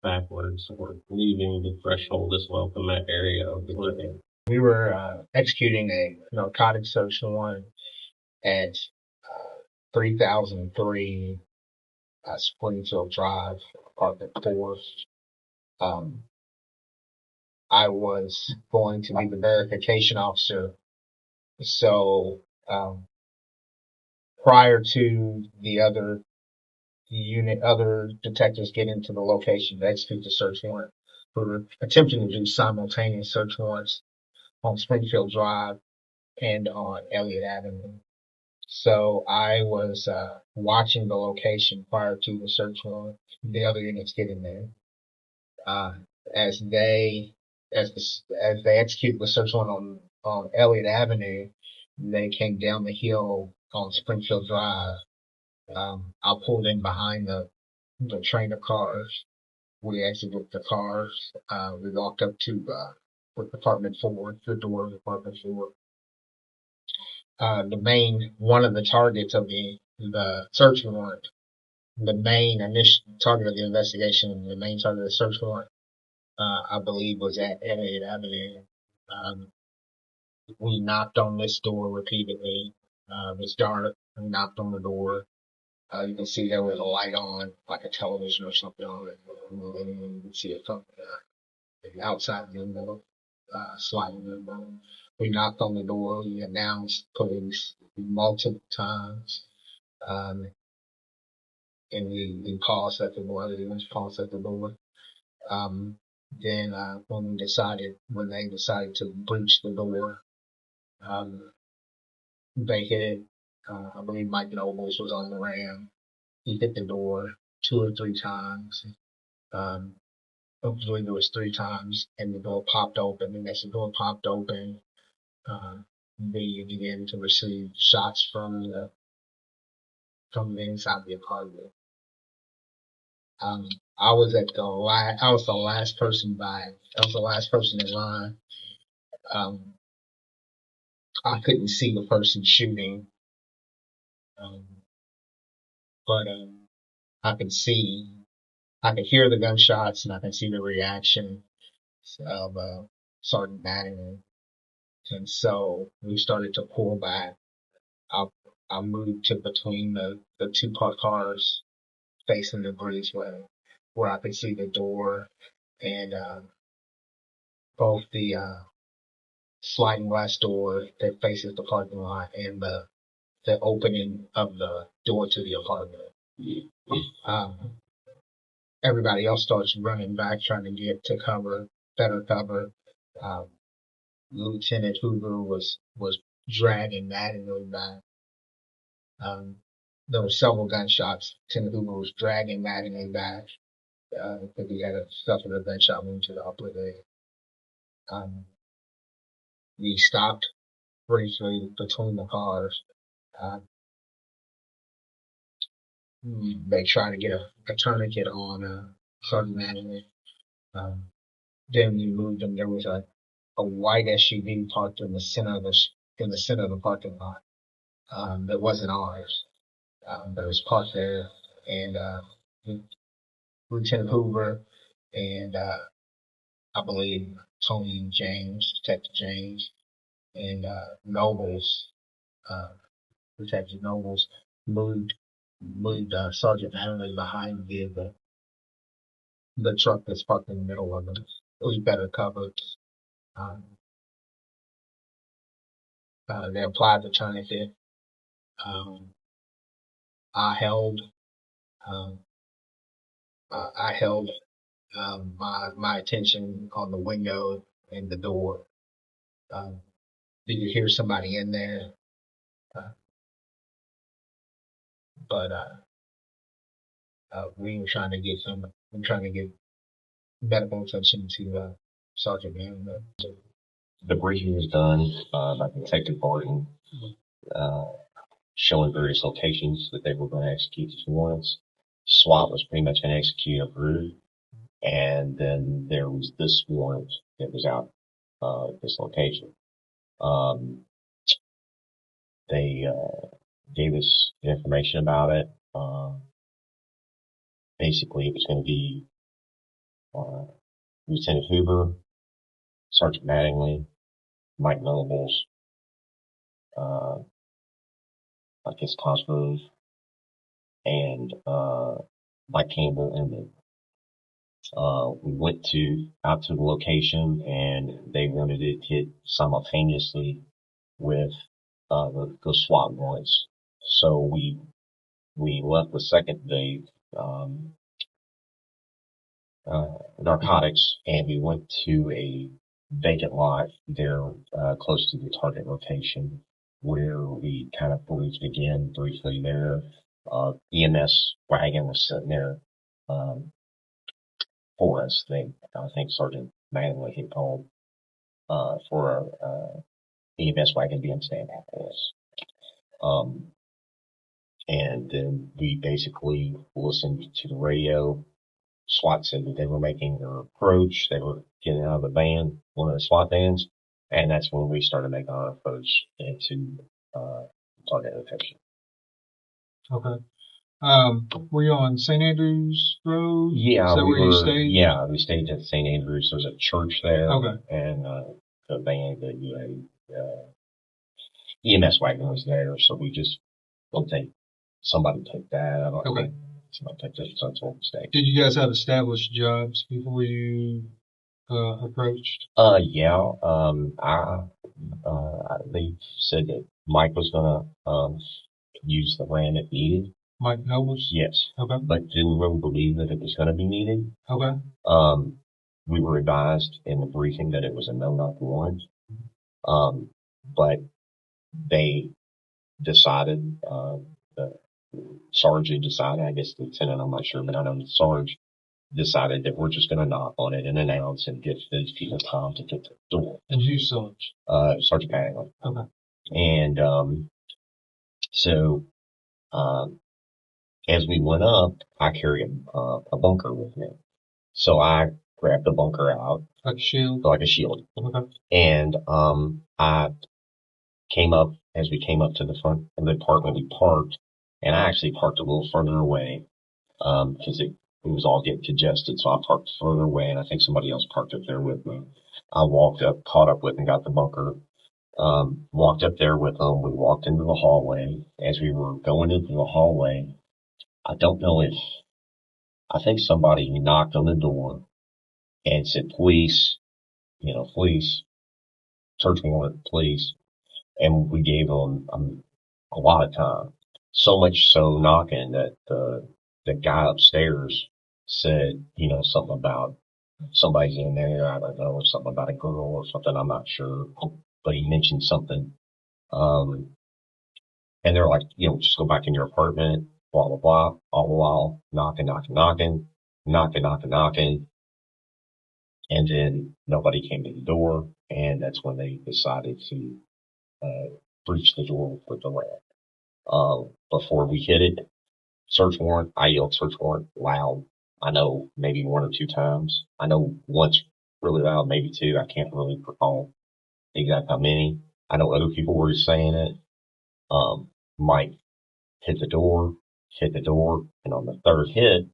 backwards or leaving the threshold as well from that area of the living. We were executing a narcotics search warrant at 3003 Springfield Drive, apartment 4. I was going to be the verification officer. So prior to the other detectives getting to the location to execute the search warrant, we were attempting to do simultaneous search warrants on Springfield Drive and on Elliott Avenue. So I was watching the location prior to the search warrant, the other units getting there. As they executed the search warrant on Elliott Avenue, they came down the hill on Springfield Drive. I pulled in behind the train of cars. We exited the cars. We walked up to apartment 4, the door of apartment 4. One of the targets of the search warrant, the main initial target of the investigation, the main target of the search warrant, I believe was at Elliott Avenue. We knocked on this door repeatedly. It was dark. We knocked on the door. You can see there was a light on, like a television or something on it. And you can see it from the outside window, sliding window. We knocked on the door. We announced police multiple times. And we paused at the door. They paused at the door. Then when they decided to breach the door, they hit it. I believe Mike Nobles was on the ram. He hit the door 2 or 3 times. I believe it was 3 times, and the door popped open. And as the door popped open, they began to receive shots from the inside the apartment. I was the last person by. I was the last person in line. I couldn't see the person shooting, but I could hear the gunshots, and I could see the reaction of Sergeant Mattingly. And so we started to pull back. I moved to between the 2 parked cars facing the breezeway, where I could see the door and both the sliding glass door that faces the parking lot and the opening of the door to the apartment. Everybody else starts running back, trying to get to better cover. Lieutenant Hoover was dragging Mattingly back. There were several gunshots. Lieutenant Hoover was dragging Mattingly back because he had suffered a gunshot wound to the upper leg. We stopped briefly between the cars. They tried to get a tourniquet on Sergeant Mattingly. Then we moved them. There was a white SUV parked in the center of the parking lot. That wasn't ours. But it was parked there, and Lieutenant Hoover and I believe Tony James, Detective James, and Nobles, Detective Nobles, moved Sergeant Mattingly behind the truck that's parked in the middle of them. It was better covered. They applied the tourniquet. I held my attention on the window and the door. Did you hear somebody in there? But we were trying to get medical attention to Sergeant Breonna. The briefing was done by Detective Barton, showing various locations that they were going to execute these warrants. SWAT was pretty much going to execute a route, and then there was this warrant that was out at this location. They gave us information about it. Basically, it was going to be Lieutenant Hoover, Sergeant Mattingly, Mike Nobles, I guess Cosgrove, and Mike Campbell, and then we went out to the location, and they wanted it hit simultaneously with the SWAT warrants. So we left the second day narcotics, and we went to a vacant lot there close to the target location, where we kind of briefed again briefly there. EMS wagon was sitting there for us. I think Sergeant Mattingly had called for a EMS wagon being standby for us. And then we basically listened to the radio. SWAT said that they were making their approach. They were getting out of the van, one of the SWAT vans, and that's when we started making our approach into target detection. Okay. Were you on St. Andrews Road? Yeah, Is that where you stayed? Yeah, we stayed at St. Andrews. There's a church there. Okay. And the van, EMS wagon was there, so we just somebody take that. I don't know. Okay. Somebody take that. So that's what we stayed. Did you guys have established jobs before you approached? Yeah. They said that Mike was gonna use the van if needed. Mike Nobles? Yes. Okay. But didn't really believe that it was gonna be needed. Okay. We were advised in the briefing that it was a no-knock warrant. But they decided, the sergeant decided, I guess the lieutenant, I'm not sure, but I know the sergeant decided that we're just going to knock on it and announce and give these people time to get to the door. And who's Sarge? Sergeant Mattingly. Okay. And, so, as we went up, I carry a bunker with me. So I grabbed the bunker out. Like a shield? Like a shield. Okay. And, I came up, as we came up to the front of the apartment, we parked, and I actually parked a little further away, because it was all getting congested, so I parked further away, and I think somebody else parked up there with me. I walked up, caught up with and got the bunker, walked up there with them. We walked into the hallway. As we were going into the hallway, I don't know I think somebody knocked on the door and said, police, police, search warrant, please. And we gave them a lot of time. So much so knocking that the guy upstairs said, something about somebody's in there. I don't know, something about a girl or something. I'm not sure, but he mentioned something. And they're like, just go back in your apartment, blah, blah, blah, all the while knocking. And then nobody came to the door. And that's when they decided to breach the door with the lamp. Before we hit it, search warrant, I yelled search warrant loud. I know maybe one or two times. I know once really loud, maybe two. I can't really recall exactly how many. I know other people were saying it. Mike hit the door, and on the third hit,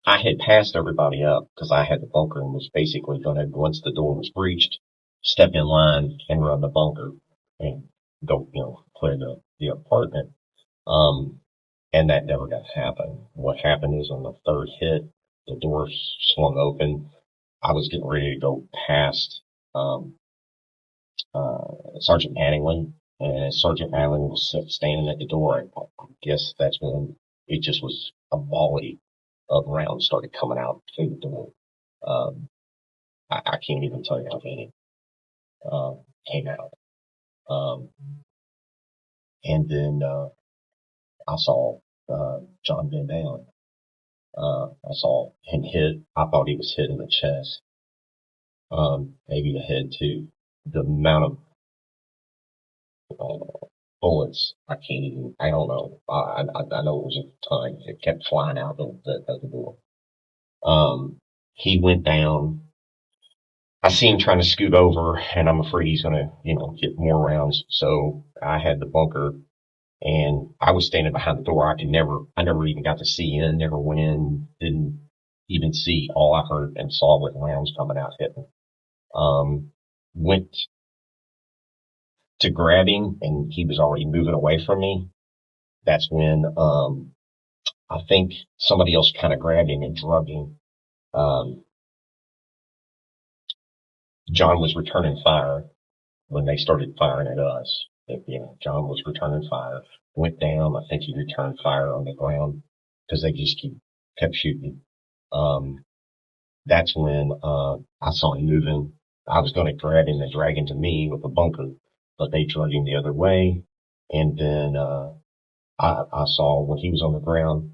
I had passed everybody up because I had the bunker and was basically going to, once the door was breached, step in line and run the bunker and go, clear the apartment. And that never got to happen. What happened is on the third hit, the door swung open. I was getting ready to go past, Sergeant Mattingly, and Sergeant Mattingly was standing at the door. I guess that's when it just was a volley of rounds started coming out through the door. I can't even tell you how many came out. And then I saw John bend down. I saw him hit. I thought he was hit in the chest, maybe the head too. The amount of bullets, I don't know. I know it was a ton. It kept flying out the door. He went down. I see him trying to scoot over, and I'm afraid he's going to, get more rounds. So I had the bunker, and I was standing behind the door. I never even got to see in, never went in, didn't even see. All I heard and saw was rounds coming out hitting. Went to grab him, and he was already moving away from me. That's when, I think somebody else kind of grabbed him and drugged him. John was returning fire when they started firing at us. John was returning fire. Went down. I think he returned fire on the ground because they just kept shooting. That's when I saw him moving. I was going to grab him and drag him to me with the bunker, but they dragged him the other way. And then I saw when he was on the ground,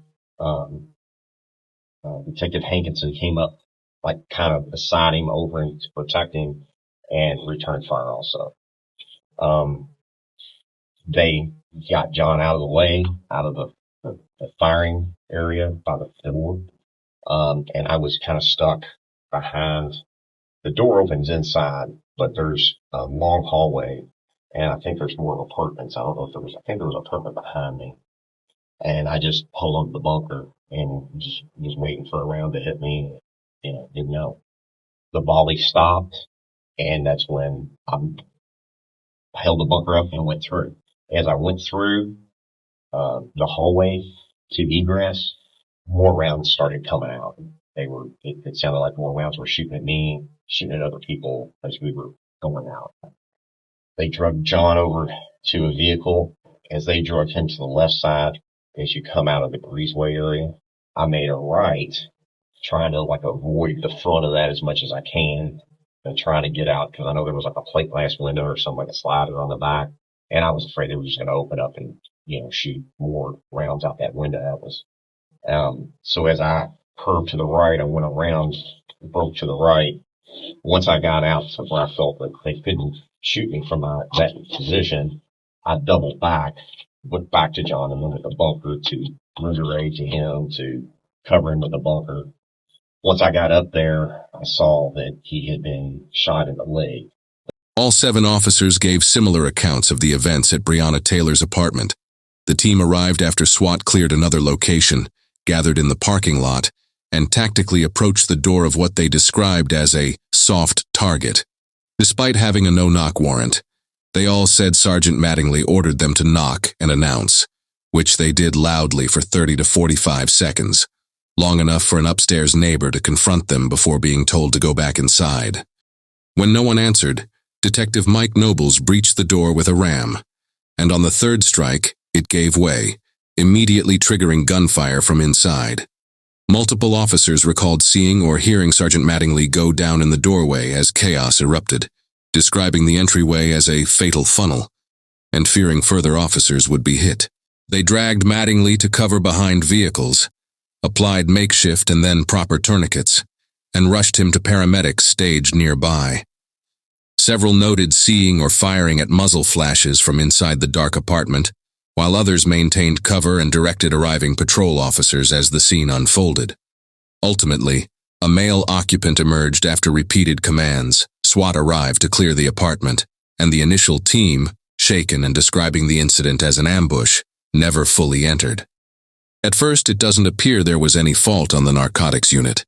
Detective Hankinson came up, like kind of beside him, over him to protect him, and returned fire also. They got John out of the way, out of the firing area by the door. And I was kind of stuck behind. The door opens inside, but there's a long hallway, and I think there's more apartments. I don't know if I think there was an apartment behind me. And I just pulled on the bunker and just was waiting for a round to hit me. Didn't know. The volley stopped, and that's when I held the bunker up and went through. As I went through the hallway to egress, more rounds started coming out. It sounded like more rounds were shooting at me, shooting at other people as we were going out. They dragged John over to a vehicle. As they dragged him to the left side, as you come out of the breezeway area, I made a right, trying to avoid the front of that as much as I can, and trying to get out because I know there was a plate glass window or something like a slider on the back, and I was afraid they were just going to open up and shoot more rounds out that window at us. So as I curved to the right, I went around, broke to the right. Once I got out to where I felt that they couldn't shoot me from that position, I doubled back, went back to John and went to the bunker to reiterate to him to cover him with the bunker. Once I got up there, I saw that he had been shot in the leg. All 7 officers gave similar accounts of the events at Breonna Taylor's apartment. The team arrived after SWAT cleared another location, gathered in the parking lot, and tactically approached the door of what they described as a soft target. Despite having a no-knock warrant, they all said Sergeant Mattingly ordered them to knock and announce, which they did loudly for 30 to 45 seconds, long enough for an upstairs neighbor to confront them before being told to go back inside. When no one answered, Detective Mike Nobles breached the door with a ram, and on the 3rd strike, it gave way, immediately triggering gunfire from inside. Multiple officers recalled seeing or hearing Sergeant Mattingly go down in the doorway as chaos erupted, describing the entryway as a fatal funnel, and fearing further officers would be hit. They dragged Mattingly to cover behind vehicles, applied makeshift and then proper tourniquets, and rushed him to paramedics staged nearby. Several noted seeing or firing at muzzle flashes from inside the dark apartment, while others maintained cover and directed arriving patrol officers as the scene unfolded. Ultimately, a male occupant emerged after repeated commands. SWAT arrived to clear the apartment, and the initial team, shaken and describing the incident as an ambush, never fully entered. At first, it doesn't appear there was any fault on the narcotics unit.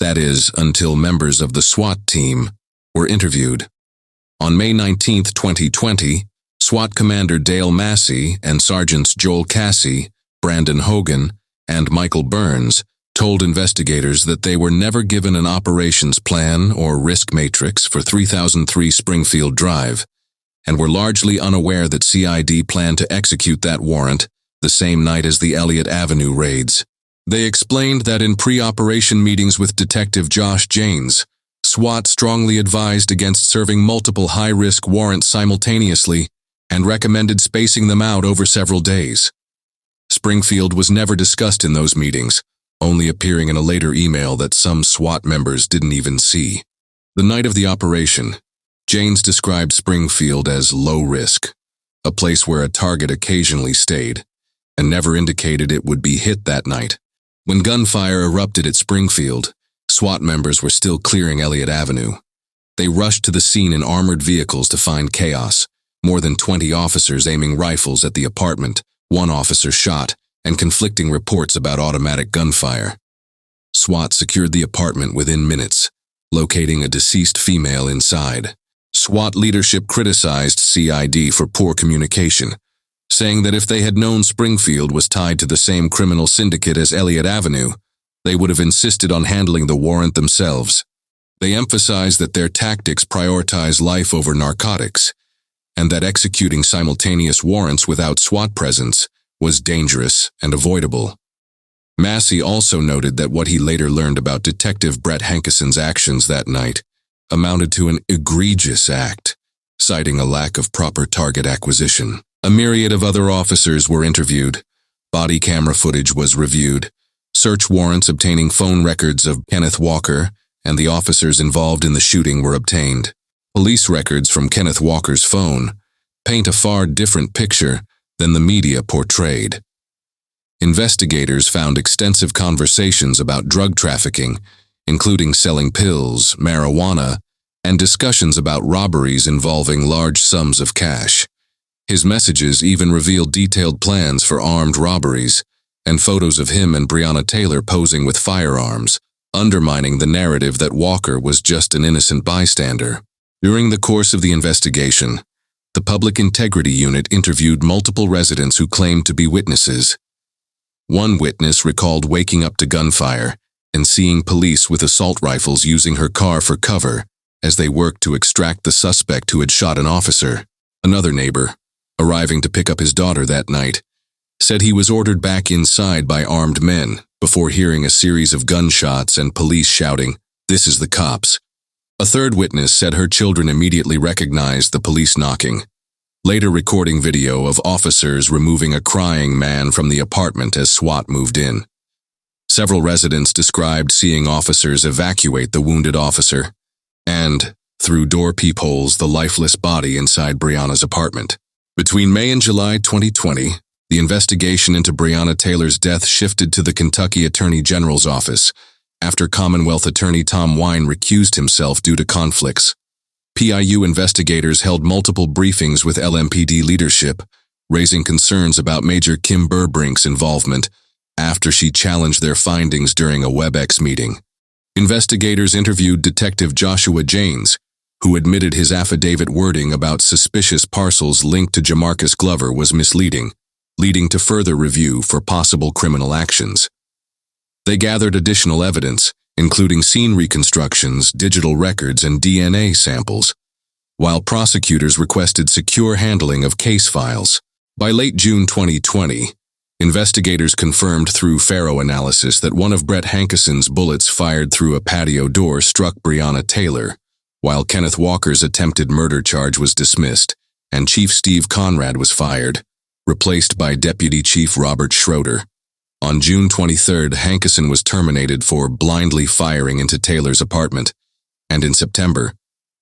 That is, until members of the SWAT team were interviewed. On May 19, 2020, SWAT Commander Dale Massey and Sergeants Joel Cassie, Brandon Hogan, and Michael Burns told investigators that they were never given an operations plan or risk matrix for 3003 Springfield Drive, and were largely unaware that CID planned to execute that warrant the same night as the Elliott Avenue raids. They explained that in pre-operation meetings with Detective Josh Janes, SWAT strongly advised against serving multiple high-risk warrants simultaneously and recommended spacing them out over several days. Springfield was never discussed in those meetings, only appearing in a later email that some SWAT members didn't even see. The night of the operation, Janes described Springfield as low risk, a place where a target occasionally stayed, and never indicated it would be hit that night. When gunfire erupted at Springfield, SWAT members were still clearing Elliott Avenue. They rushed to the scene in armored vehicles to find chaos, more than 20 officers aiming rifles at the apartment, one officer shot, and conflicting reports about automatic gunfire. SWAT secured the apartment within minutes, locating a deceased female inside. SWAT leadership criticized CID for poor communication, saying that if they had known Springfield was tied to the same criminal syndicate as Elliott Avenue, they would have insisted on handling the warrant themselves. They emphasized that their tactics prioritize life over narcotics, and that executing simultaneous warrants without SWAT presence was dangerous and avoidable. Massey also noted that what he later learned about Detective Brett Hankison's actions that night amounted to an egregious act, citing a lack of proper target acquisition. A myriad of other officers were interviewed. Body camera footage was reviewed. Search warrants obtaining phone records of Kenneth Walker and the officers involved in the shooting were obtained. Police records from Kenneth Walker's phone paint a far different picture than the media portrayed. Investigators found extensive conversations about drug trafficking, including selling pills, marijuana, and discussions about robberies involving large sums of cash. His messages even revealed detailed plans for armed robberies and photos of him and Breonna Taylor posing with firearms, undermining the narrative that Walker was just an innocent bystander. During the course of the investigation, the Public Integrity Unit interviewed multiple residents who claimed to be witnesses. One witness recalled waking up to gunfire and seeing police with assault rifles using her car for cover as they worked to extract the suspect who had shot an officer. Another neighbor, arriving to pick up his daughter that night, said he was ordered back inside by armed men before hearing a series of gunshots and police shouting, "This is the cops." A third witness said her children immediately recognized the police knocking, later recording video of officers removing a crying man from the apartment as SWAT moved in. Several residents described seeing officers evacuate the wounded officer and, through door peepholes, the lifeless body inside Breonna's apartment. Between May and July 2020, the investigation into Breonna Taylor's death shifted to the Kentucky Attorney General's office after Commonwealth Attorney Tom Wine recused himself due to conflicts. PIU investigators held multiple briefings with LMPD leadership, raising concerns about Major Kim Burbrink's involvement after she challenged their findings during a WebEx meeting. Investigators interviewed Detective Joshua Janes, who admitted his affidavit wording about suspicious parcels linked to Jamarcus Glover was misleading, leading to further review for possible criminal actions. They gathered additional evidence, including scene reconstructions, digital records, and DNA samples, while prosecutors requested secure handling of case files. By late June 2020, investigators confirmed through Faro analysis that one of Brett Hankison's bullets fired through a patio door struck Breonna Taylor, while Kenneth Walker's attempted murder charge was dismissed, and Chief Steve Conrad was fired, replaced by Deputy Chief Robert Schroeder. On June 23rd, Hankison was terminated for blindly firing into Taylor's apartment, and in September,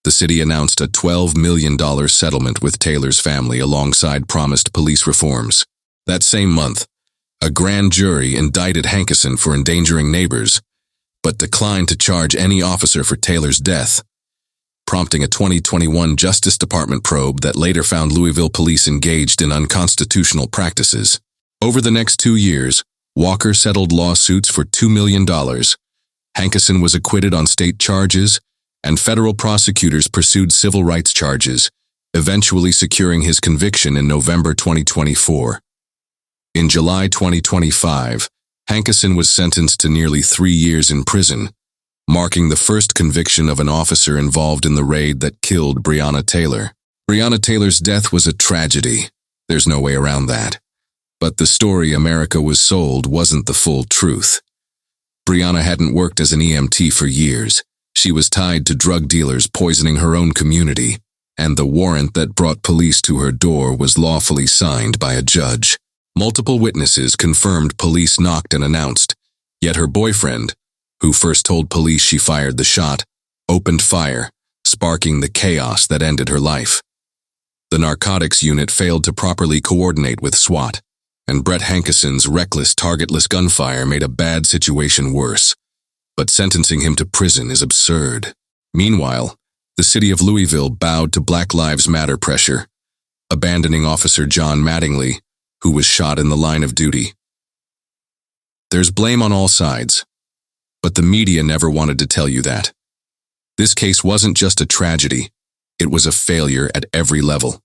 the city announced a $12 million settlement with Taylor's family alongside promised police reforms. That same month, a grand jury indicted Hankison for endangering neighbors, but declined to charge any officer for Taylor's death, prompting a 2021 Justice Department probe that later found Louisville police engaged in unconstitutional practices. Over the next 2 years, Walker settled lawsuits for $2 million. Hankison was acquitted on state charges, and federal prosecutors pursued civil rights charges, eventually securing his conviction in November 2024. In July 2025, Hankison was sentenced to nearly 3 years in prison, marking the first conviction of an officer involved in the raid that killed Breonna Taylor. Breonna Taylor's death was a tragedy. There's no way around that. But the story America was sold wasn't the full truth. Breonna hadn't worked as an EMT for years. She was tied to drug dealers poisoning her own community, and the warrant that brought police to her door was lawfully signed by a judge. Multiple witnesses confirmed police knocked and announced, yet her boyfriend, who first told police she fired the shot, opened fire, sparking the chaos that ended her life. The narcotics unit failed to properly coordinate with SWAT, and Brett Hankison's reckless, targetless gunfire made a bad situation worse. But sentencing him to prison is absurd. Meanwhile, the city of Louisville bowed to Black Lives Matter pressure, abandoning Officer John Mattingly, who was shot in the line of duty. There's blame on all sides, but the media never wanted to tell you that. This case wasn't just a tragedy, it was a failure at every level.